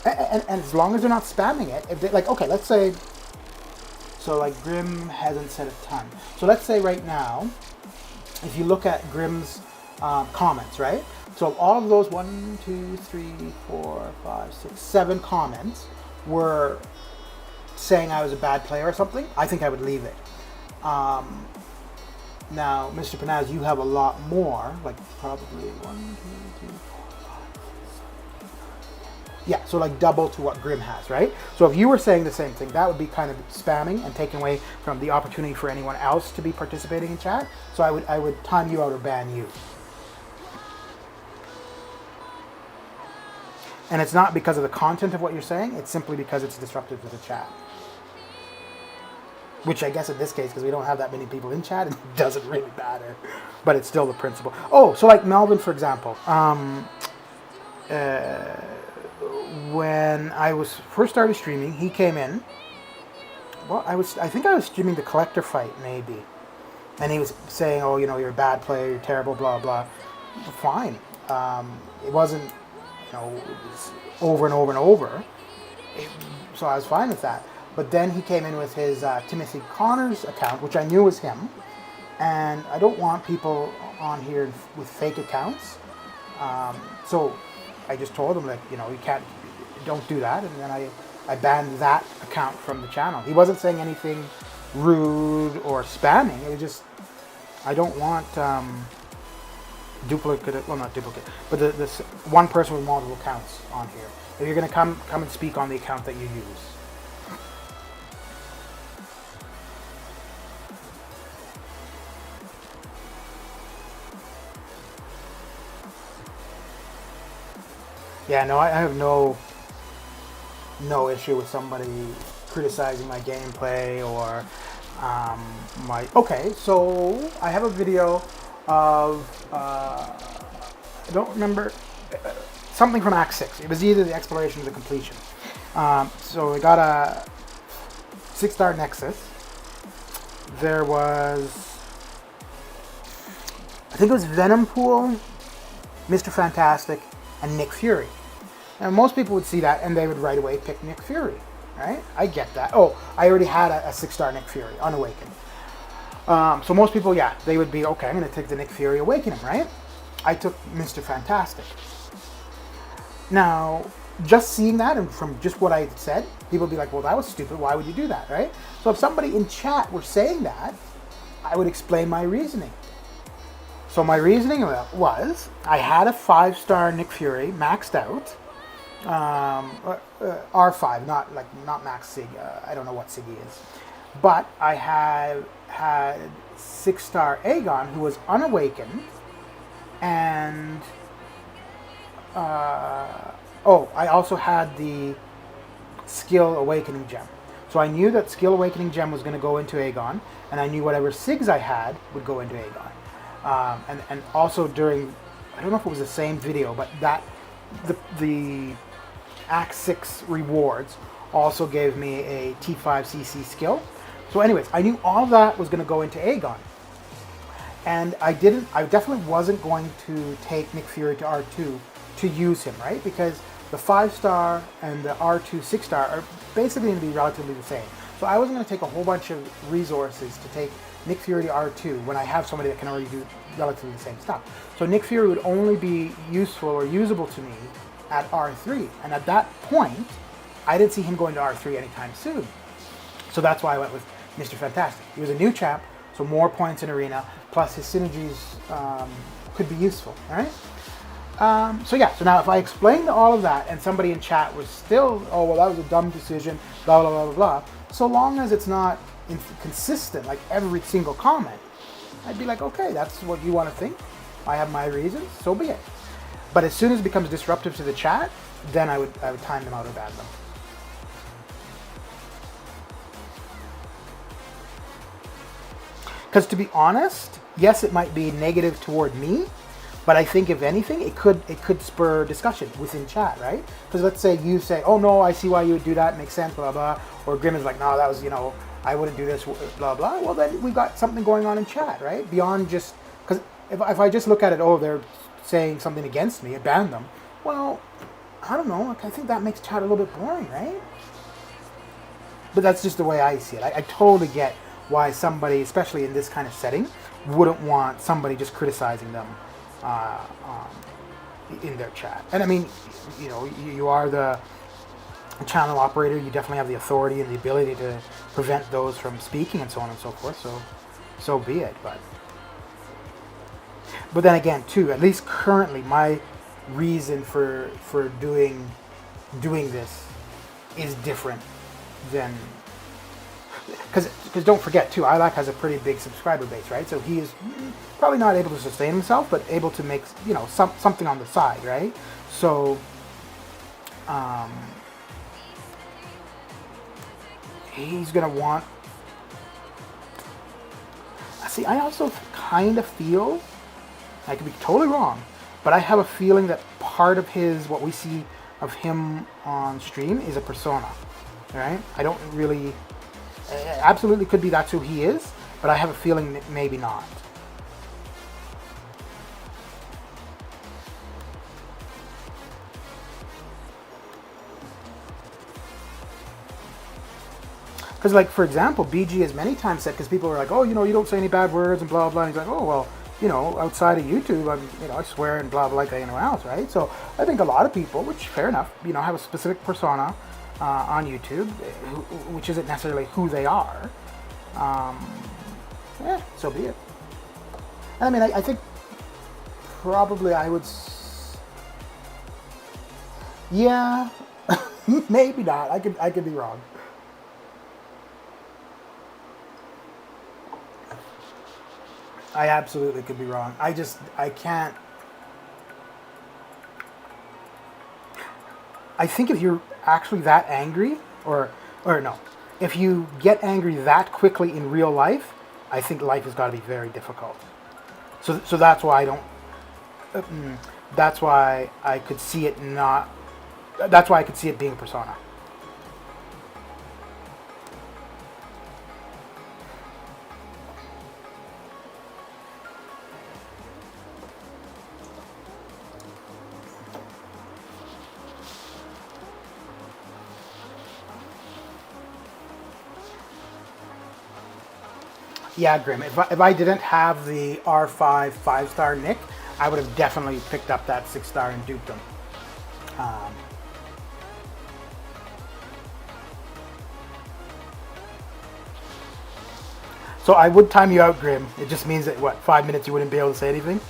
and as long as they're not spamming it, if they like, okay, let's say, so like Grim hasn't said a ton. So let's say right now, if you look at Grim's comments, right? So all of those 1, 2, 3, 4, 5, 6, 7 comments were saying I was a bad player or something, I think I would leave it. Now, Mr. Panaz, you have a lot more, like probably 1, 2, 3, 4, 5. Yeah, so like double to what Grim has, right? So if you were saying the same thing, that would be kind of spamming and taking away from the opportunity for anyone else to be participating in chat. So I would time you out or ban you. And it's not because of the content of what you're saying, it's simply because it's disruptive to the chat. Which I guess in this case, because we don't have that many people in chat, it doesn't really matter. But it's still the principle. Oh, so like Melvin, for example. When I was first started streaming, he came in. Well, I think I was streaming the collector fight, maybe. And he was saying, oh, you know, you're a bad player, you're terrible, blah, blah. Fine. It wasn't, you know, over and over and over. So I was fine with that. But then he came in with his Timothy Connors account, which I knew was him. And I don't want people on here with fake accounts. So I just told him, like, you know, you can't, don't do that. And then I banned that account from the channel. He wasn't saying anything rude or spamming. It was just, I don't want duplicate, well, not duplicate, but this one person with multiple accounts on here. If you're going to come and speak on the account that you use. Yeah, no, I have no issue with somebody criticizing my gameplay or my... Okay, so I have a video of, I don't remember, something from Act 6. It was either the exploration or the completion. So we got a 6-star Nexus. There was, I think it was Venompool, Mr. Fantastic, and Nick Fury. Now, most people would see that and they would right away pick Nick Fury, right? I get that. Oh, I already had a 6-star Nick Fury, Unawakened. So most people, yeah, they would be, okay, I'm going to take the Nick Fury, awaken him, right? I took Mr. Fantastic. Now, just seeing that and from just what I said, people would be like, well, that was stupid. Why would you do that, right? So if somebody in chat were saying that, I would explain my reasoning. So my reasoning was, I had a 5-star Nick Fury maxed out, R5, not max Sig. I don't know what Sig is, but I had 6-star Aegon who was unawakened, and I also had the Skill Awakening Gem. So I knew that Skill Awakening Gem was going to go into Aegon, and I knew whatever Sigs I had would go into Aegon. And also during, I don't know if it was the same video, but that the Act 6 rewards also gave me a T5 CC skill. So anyways, I knew all that was going to go into Aegon. And I definitely wasn't going to take Nick Fury to R2 to use him, right? Because the 5-star and the R2 6-star are basically going to be relatively the same. So I wasn't going to take a whole bunch of resources to take Nick Fury to R2 when I have somebody that can already do relatively the same stuff. So Nick Fury would only be useful or usable to me at R3. And at that point, I didn't see him going to R3 anytime soon. So that's why I went with Mr. Fantastic. He was a new chap, so more points in Arena, plus his synergies could be useful, all right? So yeah, so now if I explained all of that and somebody in chat was still, oh, well, that was a dumb decision, blah, blah, blah, blah, blah, so long as it's not consistent, like every single comment, I'd be like, okay, that's what you want to think. I have my reasons, so be it. But as soon as it becomes disruptive to the chat, then I would time them out or ban them. Because to be honest, yes, it might be negative toward me, but I think if anything, it could spur discussion within chat, right? Because let's say you say, oh no, I see why you would do that, makes sense, blah, blah. Or Grim is like, no, that was, you know, I wouldn't do this, blah, blah. Well, then we've got something going on in chat, right? Beyond just, because if I just look at it, oh, they're saying something against me, I ban them. Well, I don't know, I think that makes chat a little bit boring, right? But that's just the way I see it. I totally get why somebody, especially in this kind of setting, wouldn't want somebody just criticizing them in their chat. And I mean, you know, you are the channel operator, you definitely have the authority and the ability to prevent those from speaking and so on and so forth, so be it. But But then again, too, at least currently, my reason for doing this is different than, because don't forget too, Ilac has a pretty big subscriber base, right? So he is probably not able to sustain himself, but able to make, you know, something on the side, right? So he's gonna want. See, I also kind of feel, I could be totally wrong, but I have a feeling that part of his, what we see of him on stream is a persona, right? I don't really, absolutely could be that's who he is, but I have a feeling that maybe not. Because, like, for example, BG has many times said, because people were like, oh, you know, you don't say any bad words and blah, blah. And he's like, oh, well, you know, outside of YouTube, I swear and blah, blah, like anyone else, right? So I think a lot of people, which fair enough, you know, have a specific persona on YouTube, which isn't necessarily who they are. Yeah, so be it. I mean, I think probably I would, yeah, maybe not. I could be wrong. I absolutely could be wrong. I can't. I think if you're actually that angry, or no, if you get angry that quickly in real life, I think life has got to be very difficult. So that's why I don't. That's why I could see it not. That's why I could see it being a persona. Yeah, Grim. If I didn't have the R5 5-star nick, I would have definitely picked up that 6-star and duped him. So I would time you out, Grim. It just means that, what, 5 minutes you wouldn't be able to say anything?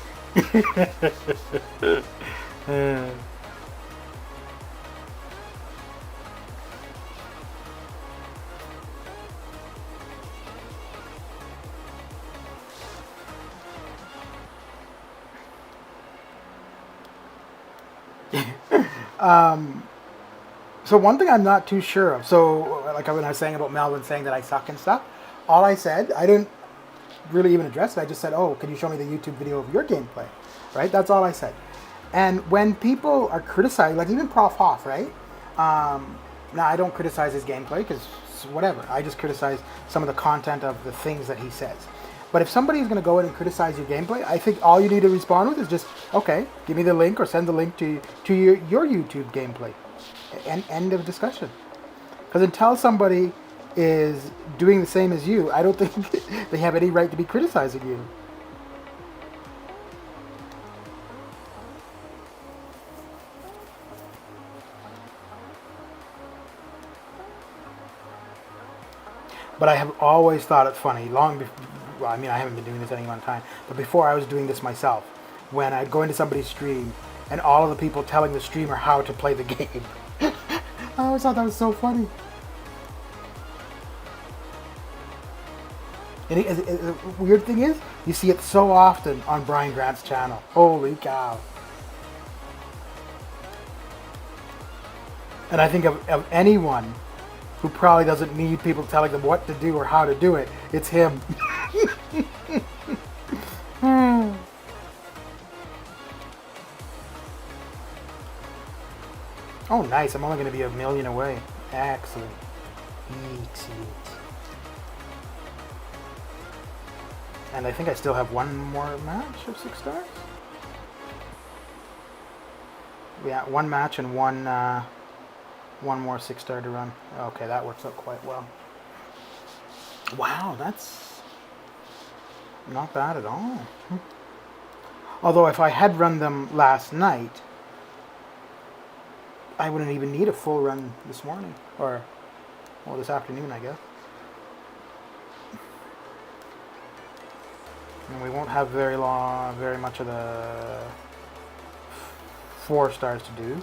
So one thing I'm not too sure of. So like when I was saying about Melvin saying that I suck and stuff, all I said, I didn't really even address it. I just said, oh, can you show me the YouTube video of your gameplay? Right? That's all I said. And when people are criticizing, like even Prof Hoff, right? Now I don't criticize his gameplay because whatever. I just criticize some of the content of the things that he says. But if somebody is going to go in and criticize your gameplay, I think all you need to respond with is just, okay, give me the link or send the link to your YouTube gameplay. End of discussion. Because until somebody is doing the same as you, I don't think they have any right to be criticizing you. But I have always thought it funny, long before, well, I mean, I haven't been doing this any one time, but before I was doing this myself, when I'd go into somebody's stream and all of the people telling the streamer how to play the game. I always thought that was so funny. And the weird thing is, you see it so often on Brian Grant's channel. Holy cow. And I think of anyone who probably doesn't need people telling them what to do or how to do it, it's him. Oh, nice. I'm only going to be 1 million away. Excellent. Excellent. And I think I still have one more match of 6 stars. Yeah, one match and one more 6-star to run. Okay, that works out quite well. Wow, that's not bad at all. Although if I had run them last night, I wouldn't even need a full run this morning. Or, well, this afternoon, I guess. And we won't have very much of the 4 stars to do.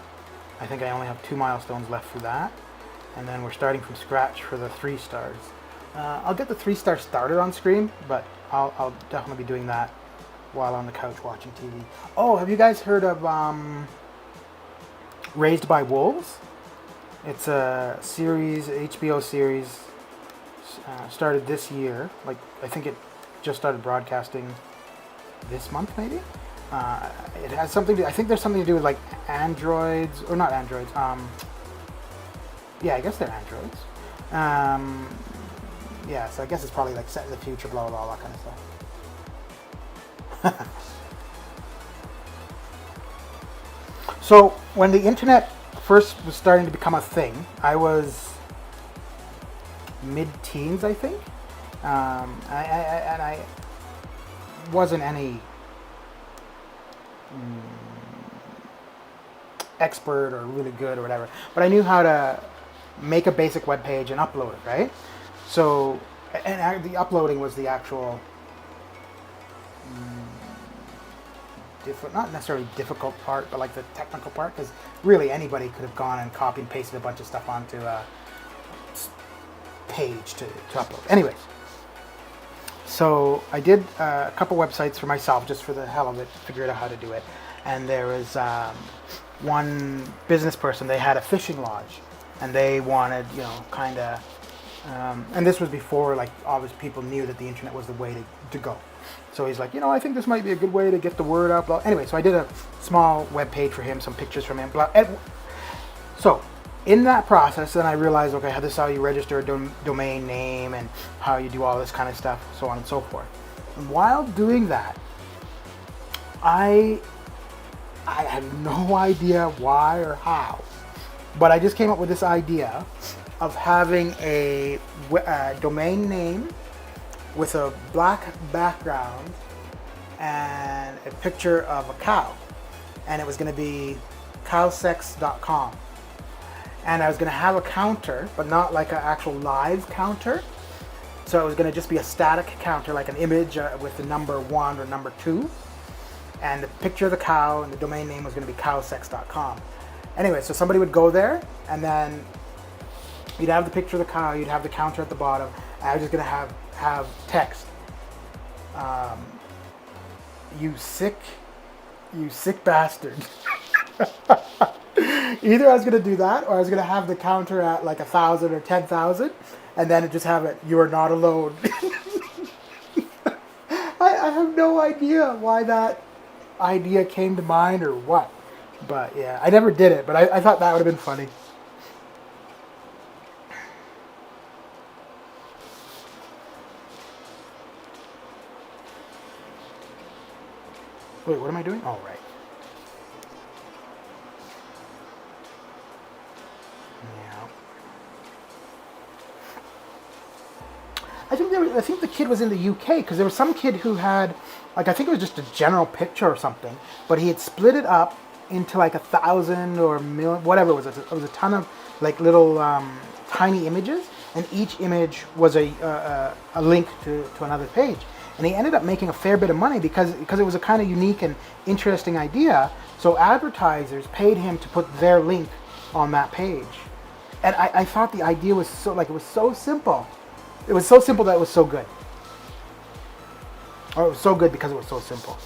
I think I only have 2 milestones left for that. And then we're starting from scratch for the 3 stars. I'll get the 3 stars started on screen, but I'll definitely be doing that while on the couch watching TV. Oh, have you guys heard of Raised by Wolves? It's a series, HBO series, started this year. Like, I think it just started broadcasting this month, maybe? It has something to, I think there's something to do with like androids, or not androids, yeah, I guess they're androids. Yeah, so I guess it's probably like set in the future, blah, blah, blah, that kind of stuff. So, when the internet first was starting to become a thing, I was mid-teens, I think. And I wasn't any expert or really good or whatever, but I knew how to make a basic web page and upload it, right? So, and the uploading was the actual not necessarily difficult part, but like the technical part, because really anybody could have gone and copy and pasted a bunch of stuff onto a page to upload. Anyways, so I did a couple websites for myself just for the hell of it, figured out how to do it. And there was one business person, they had a fishing lodge, and they wanted, you know, kind of, and this was before, like, obviously people knew that the internet was the way to go. So he's like, you know, I think this might be a good way to get the word out. Blah. Anyway, so I did a small web page for him, some pictures from him. Blah. So in that process, then I realized, okay, this is how you register a domain name and how you do all this kind of stuff, so on and so forth. And while doing that, I have no idea why or how, but I just came up with this idea of having a domain name with a black background and a picture of a cow. And it was going to be cowsex.com. And I was going to have a counter, but not like an actual live counter. So it was going to just be a static counter, like an image with the number 1 or number 2. And the picture of the cow, and the domain name was going to be cowsex.com. Anyway, so somebody would go there, and then you'd have the picture of the cow, you'd have the counter at the bottom, and I was just going to have text. You sick bastard. Either I was going to do that, or I was going to have the counter at like 1,000 or 10,000, and then just have it, you are not alone. I have no idea why that idea came to mind or what. But yeah, I never did it, but I thought that would have been funny. Wait, what am I doing? Oh, right. Yeah. I think the kid was in the UK, because there was some kid who had, like, I think it was just a general picture or something, but he had split it up into like 1,000 or million, whatever it was. It was a ton of like little tiny images, and each image was a link to another page. And he ended up making a fair bit of money because it was a kind of unique and interesting idea. So advertisers paid him to put their link on that page. And I thought the idea was so, like, it was so simple. It was so simple that it was so good. Or it was so good because it was so simple.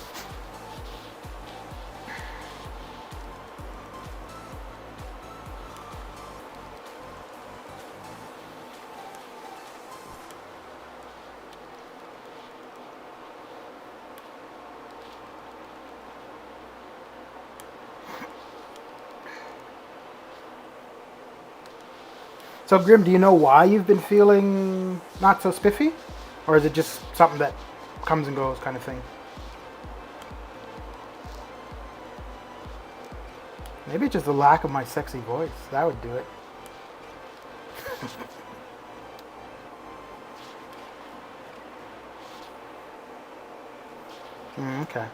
So Grim, do you know why you've been feeling not so spiffy? Or is it just something that comes and goes kind of thing? Maybe it's just the lack of my sexy voice. That would do it. Okay.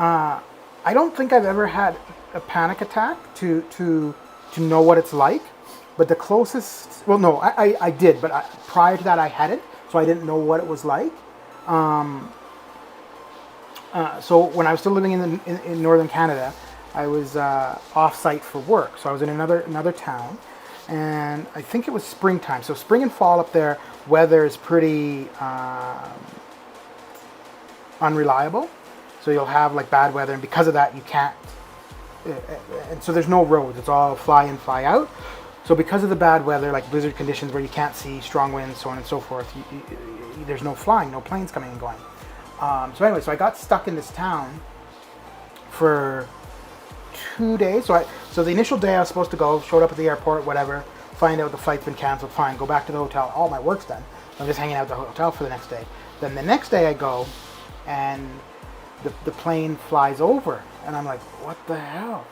I don't think I've ever had a panic attack to to know what it's like. But the closest, well, no, I did, but prior to that I hadn't, so I didn't know what it was like. So when I was still living in northern Canada, I was off-site for work. So I was in another town, and I think it was springtime. So spring and fall up there, weather is pretty unreliable. So you'll have like bad weather, and because of that, you can't. And so there's no roads; it's all fly in, fly out. So because of the bad weather, like blizzard conditions where you can't see, strong winds, so on and so forth, there's no flying, no planes coming and going. So anyway, so I got stuck in this town for 2 days. So the initial day I was supposed to go, showed up at the airport, whatever, find out the flight's been canceled, fine, go back to the hotel, all my work's done. I'm just hanging out at the hotel for the next day. Then the next day I go, and the plane flies over, and I'm like, what the hell?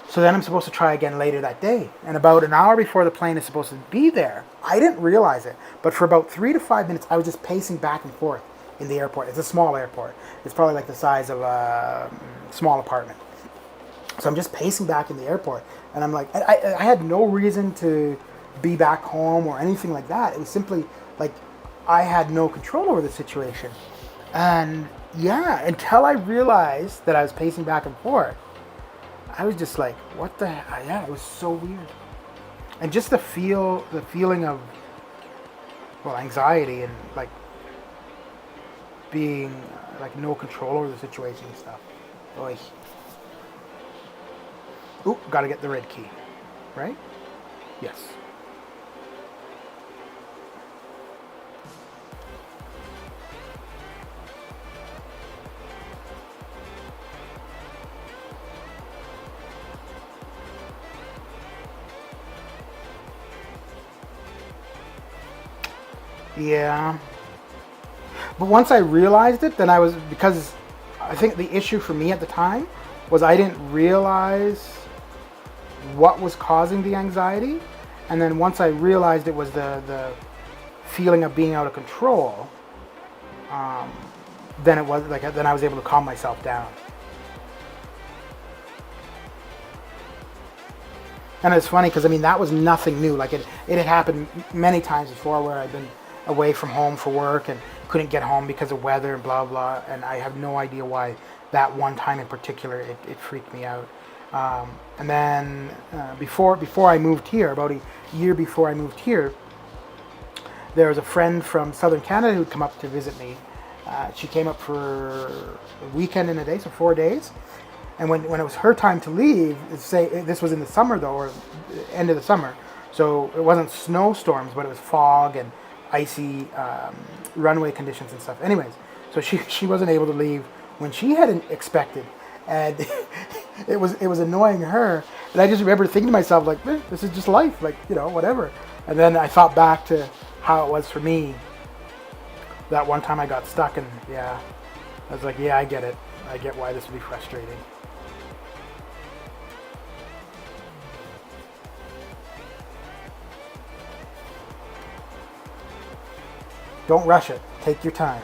So then I'm supposed to try again later that day. And about an hour before the plane is supposed to be there, I didn't realize it, but for about 3 to 5 minutes, I was just pacing back and forth in the airport. It's a small airport. It's probably like the size of a small apartment. So I'm just pacing back in the airport, and I'm like, I had no reason to be back home or anything like that. It was simply like I had no control over the situation. And yeah, until I realized that I was pacing back and forth, I was just like, what the hell? Yeah, it was so weird. And just the feeling of, well, anxiety and like being like no control over the situation and stuff. Oy. Ooh, gotta get the red key, right? Yes. Yeah. But once I realized it, then because I think the issue for me at the time was I didn't realize what was causing the anxiety. And then once I realized it was the feeling of being out of control, then I was able to calm myself down. And it's funny because, I mean, that was nothing new. Like it had happened many times before where I'd been away from home for work and couldn't get home because of weather and blah, blah. And I have no idea why that one time in particular, it freaked me out. And then before I moved here, about a year before I moved here, there was a friend from Southern Canada who'd come up to visit me. She came up for a weekend and a day, so 4 days. And when it was her time to leave, say this was in the summer though, or end of the summer, so it wasn't snowstorms, but it was fog and icy runway conditions and stuff. Anyways, so she wasn't able to leave when she hadn't expected, and it was annoying her. And I just remember thinking to myself like, this is just life, like, you know, whatever. And then I thought back to how it was for me that one time I got stuck, and yeah, I was like, yeah, I get it. I get why this would be frustrating. Don't rush it. Take your time.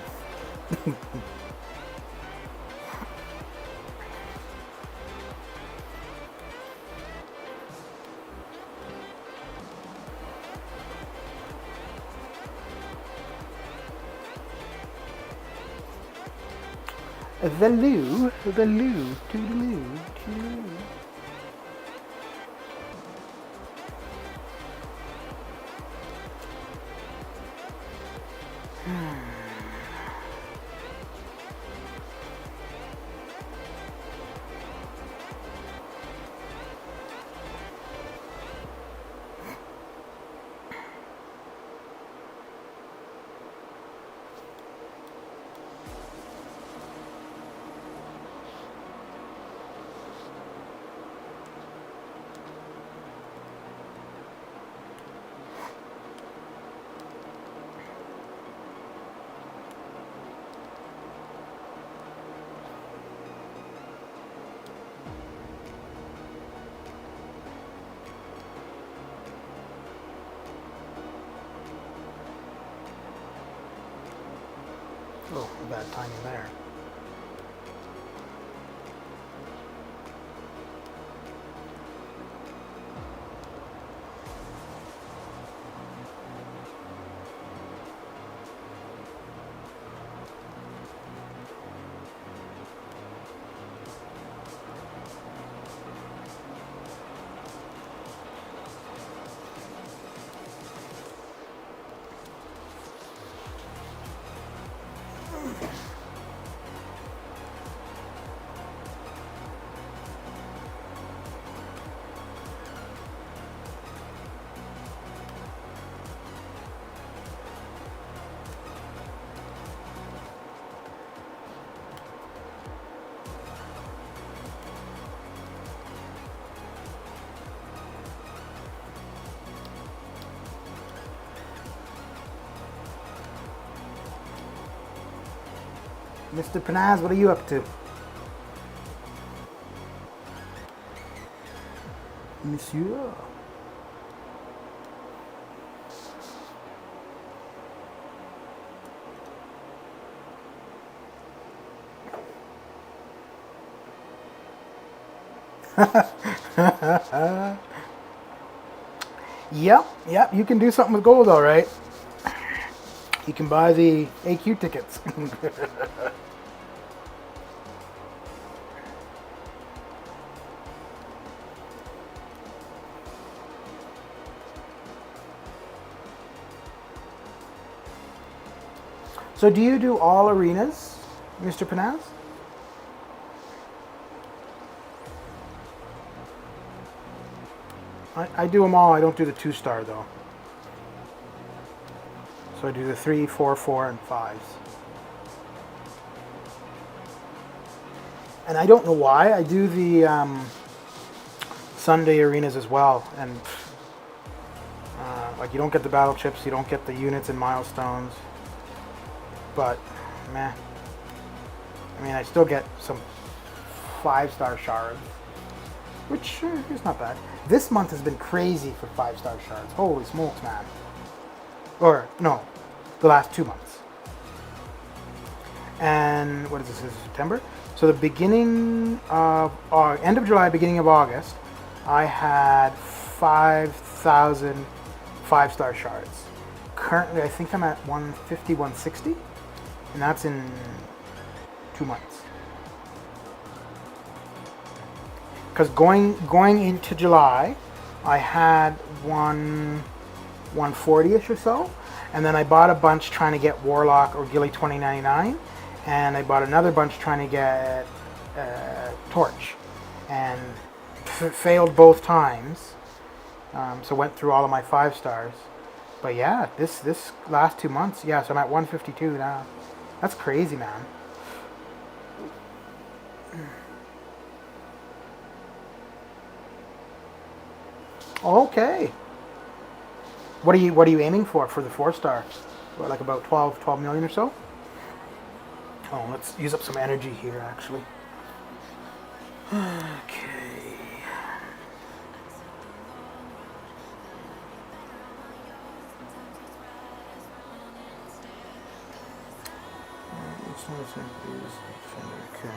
The loo, toodaloo, toodaloo. Oh, bad timing there. Mr. Panaz, what are you up to? Monsieur. Yep, you can do something with gold, all right. You can buy the AQ tickets. So do you do all arenas, Mr. Panaz? I do them all. I don't do the 2-star though. So I do the 3, 4, 4, and 5s. And I don't know why. I do the Sunday arenas as well. And like you don't get the battle chips, you don't get the units and milestones. But, meh. I mean, I still get some 5-star shards. Which is not bad. This month has been crazy for 5-star shards. Holy smokes, man. Or, no, the last 2 months. And, what is this, September? So the beginning of, end of July, beginning of August, I had 5,000 5-star shards. Currently, I think I'm at 150, 160. And that's in 2 months. Because going into July, I had 140-ish or so, and then I bought a bunch trying to get Warlock or Gilly 2099, and I bought another bunch trying to get Torch, and failed both times. So went through all of my 5-stars, but yeah, this last 2 months, yeah. So I'm at 152 now. That's crazy, man. Okay. What are you aiming for the 4-star? What, like about 12 million or so? Oh, let's use up some energy here, actually. Okay. Okay.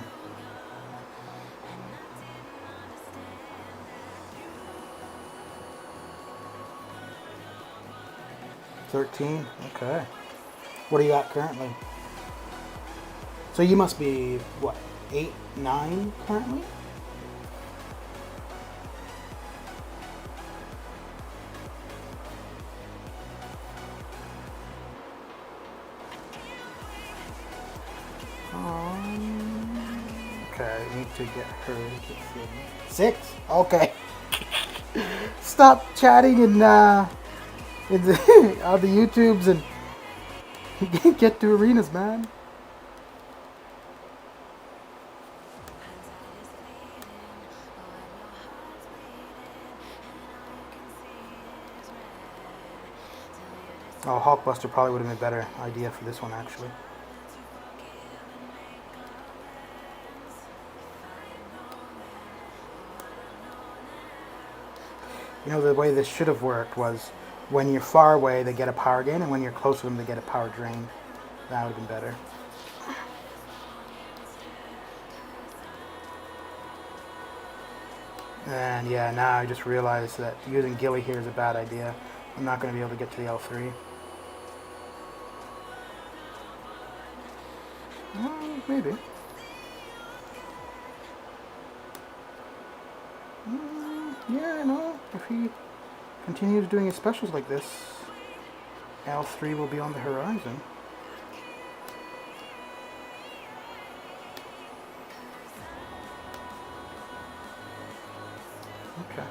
13. Okay. What do you got currently? So you must be what, 8, 9 currently? Okay, I need to get her to 6. Okay. Stop chatting and in the, on the YouTubes and get to arenas, man. Oh, Hulkbuster probably would have been a better idea for this one, actually. You know, the way this should have worked was when you're far away, they get a power gain, and when you're close to them, they get a power drain. That would have been better. And yeah, now I just realized that using Gilly here is a bad idea. I'm not going to be able to get to the L3. Maybe. Yeah, no. If he continues doing his specials like this, L3 will be on the horizon. Okay.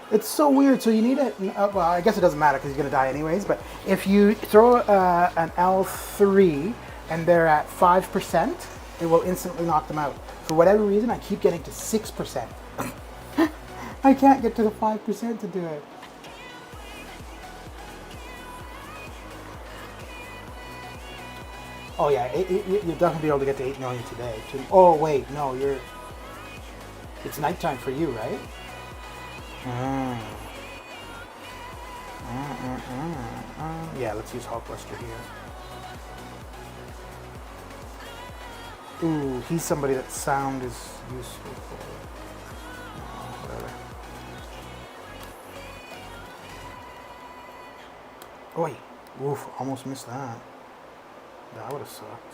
It's so weird. So you need a, well, I guess it doesn't matter because he's going to die anyways, but if you throw an L3 and they're at 5%, it will instantly knock them out. For whatever reason, I keep getting to 6%. I can't get to the 5% to do it. Oh yeah, you'll definitely be able to get to 8 million today. Oh wait, no, it's nighttime for you, right? Mm. Yeah, let's use Hulkbuster here. Ooh, he's somebody that sound is useful for. Whatever. Oi! Oof, almost missed that. That would have sucked.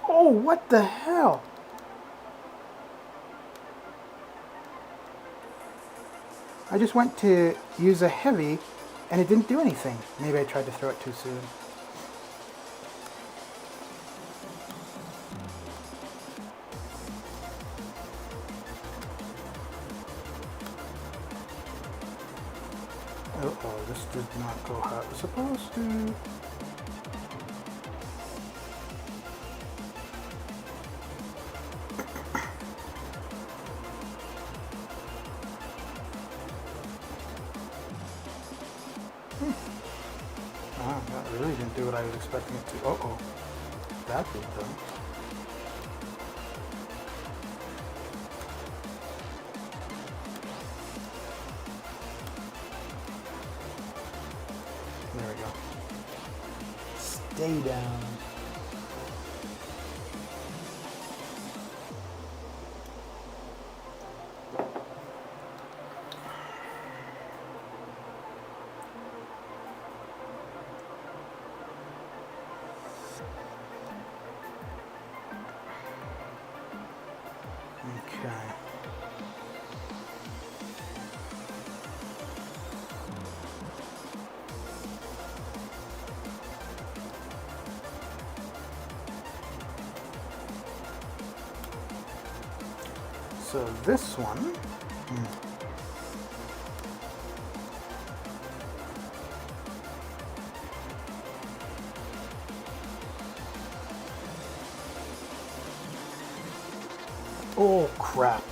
Oh, what the hell? I just went to use a heavy and it didn't do anything. Maybe I tried to throw it too soon. Uh-oh, this did not go how it was supposed to. That really didn't do what I was expecting it to. Uh-oh. That did though. There we go. Stay down. Okay. So this one, oh crap.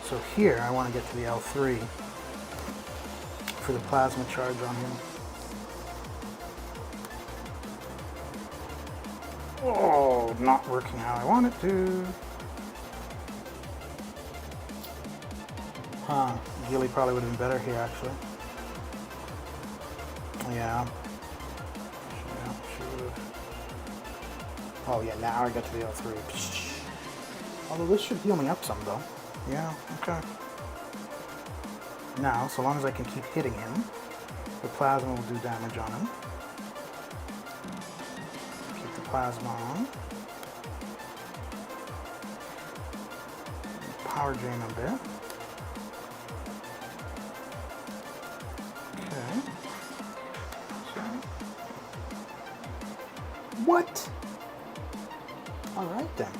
So here I want to get to the L3 for the plasma charge on him. Oh, not working how I want it to. Huh, Gilly probably would have been better here actually. Yeah. Yeah, she would have. Oh yeah, now I get to the L3. Although this should heal me up some though. Yeah, okay. Now, so long as I can keep hitting him, the plasma will do damage on him. Keep the plasma on. Power drain a bit. Okay. What? Alright then.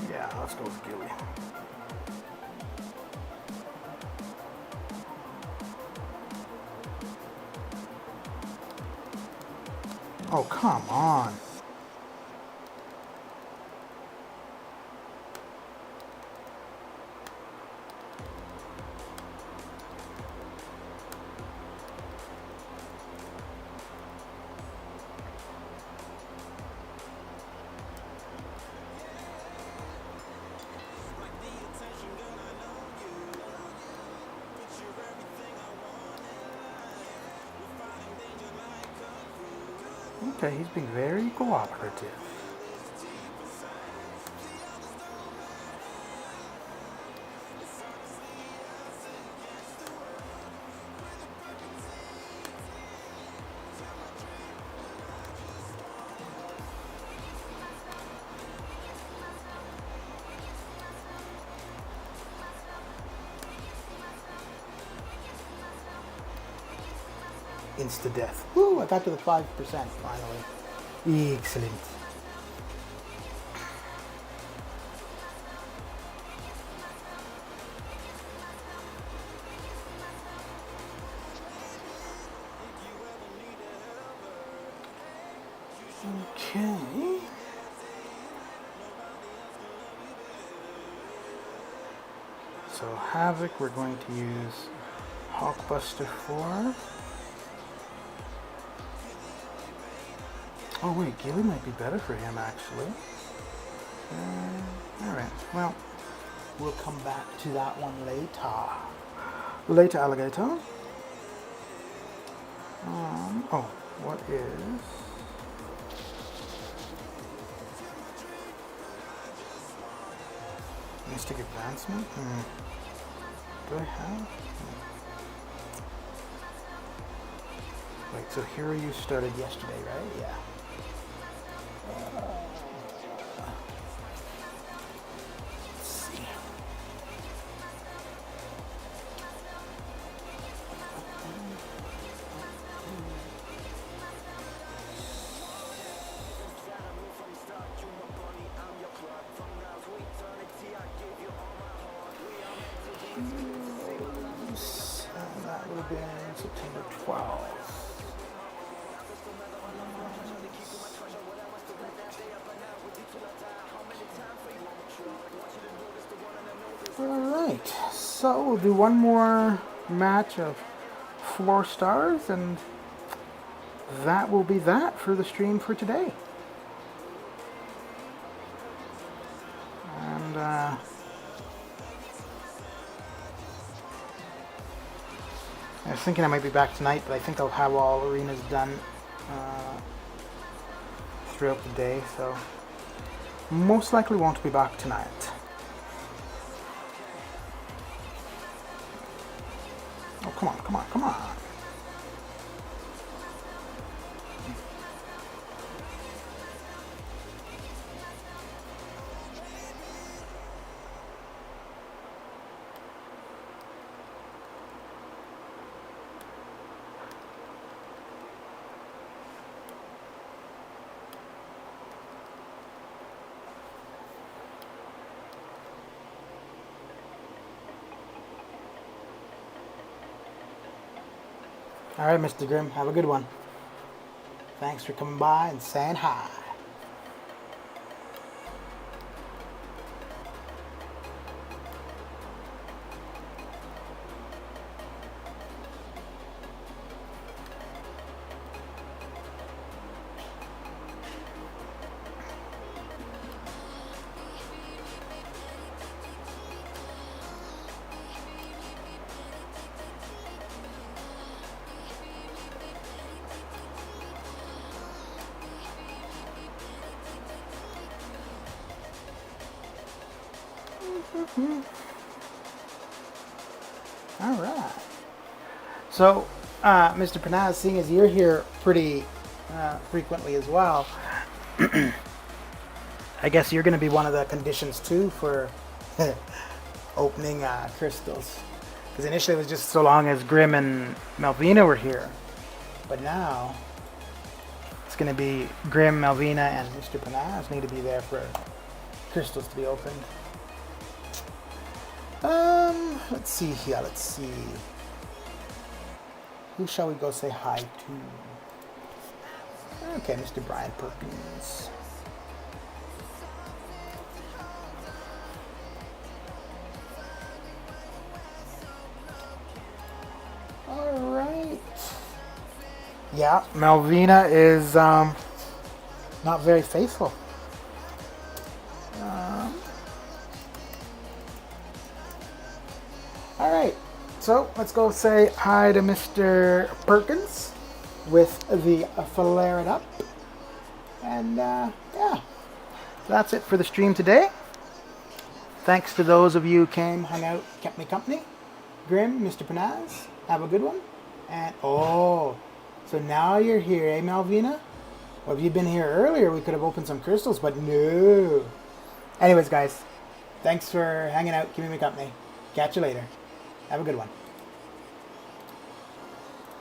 Yeah, let's go with Gilly. Oh, come on. Okay, he's being very cooperative. insta-death. Woo, I got to the 5% finally. Excellent. Okay. So Havoc we're going to use Hulkbuster for. Oh wait, Gilly might be better for him actually. Alright, well, we'll come back to that one later. Later, alligator. Oh, what is... Mystic Advancement? Do I have? Wait, so Hero you started yesterday, right? Yeah. Let's see. That would have been September 12th. Alright, so we'll do one more match of 4 stars, and that will be that for the stream for today. And I was thinking I might be back tonight, but I think I'll have all arenas done throughout the day, so most likely won't be back tonight. Oh, come on, come on, come on. All right, Mr. Grimm, have a good one. Thanks for coming by and saying hi. All right. So, Mr. Panaz, seeing as you're here pretty frequently as well, I guess you're going to be one of the conditions too for opening crystals. Because initially it was just so long as Grimm and Malvina were here, but now it's going to be Grimm, Malvina, and Mr. Panaz need to be there for crystals to be opened. Let's see here, let's see. Who shall we go say hi to? Okay, Mr. Brian Perkins. Alright. Yeah, Malvina is not very faithful. Alright, so let's go say hi to Mr. Perkins with the Flare It Up. And yeah, that's it for the stream today. Thanks to those of you who came, hung out, kept me company. Grimm, Mr. Panaz, have a good one. And oh, so now you're here, eh, Malvina? Well, if you'd been here earlier, we could have opened some crystals, but no. Anyways, guys, thanks for hanging out, keeping me company. Catch you later. Have a good one.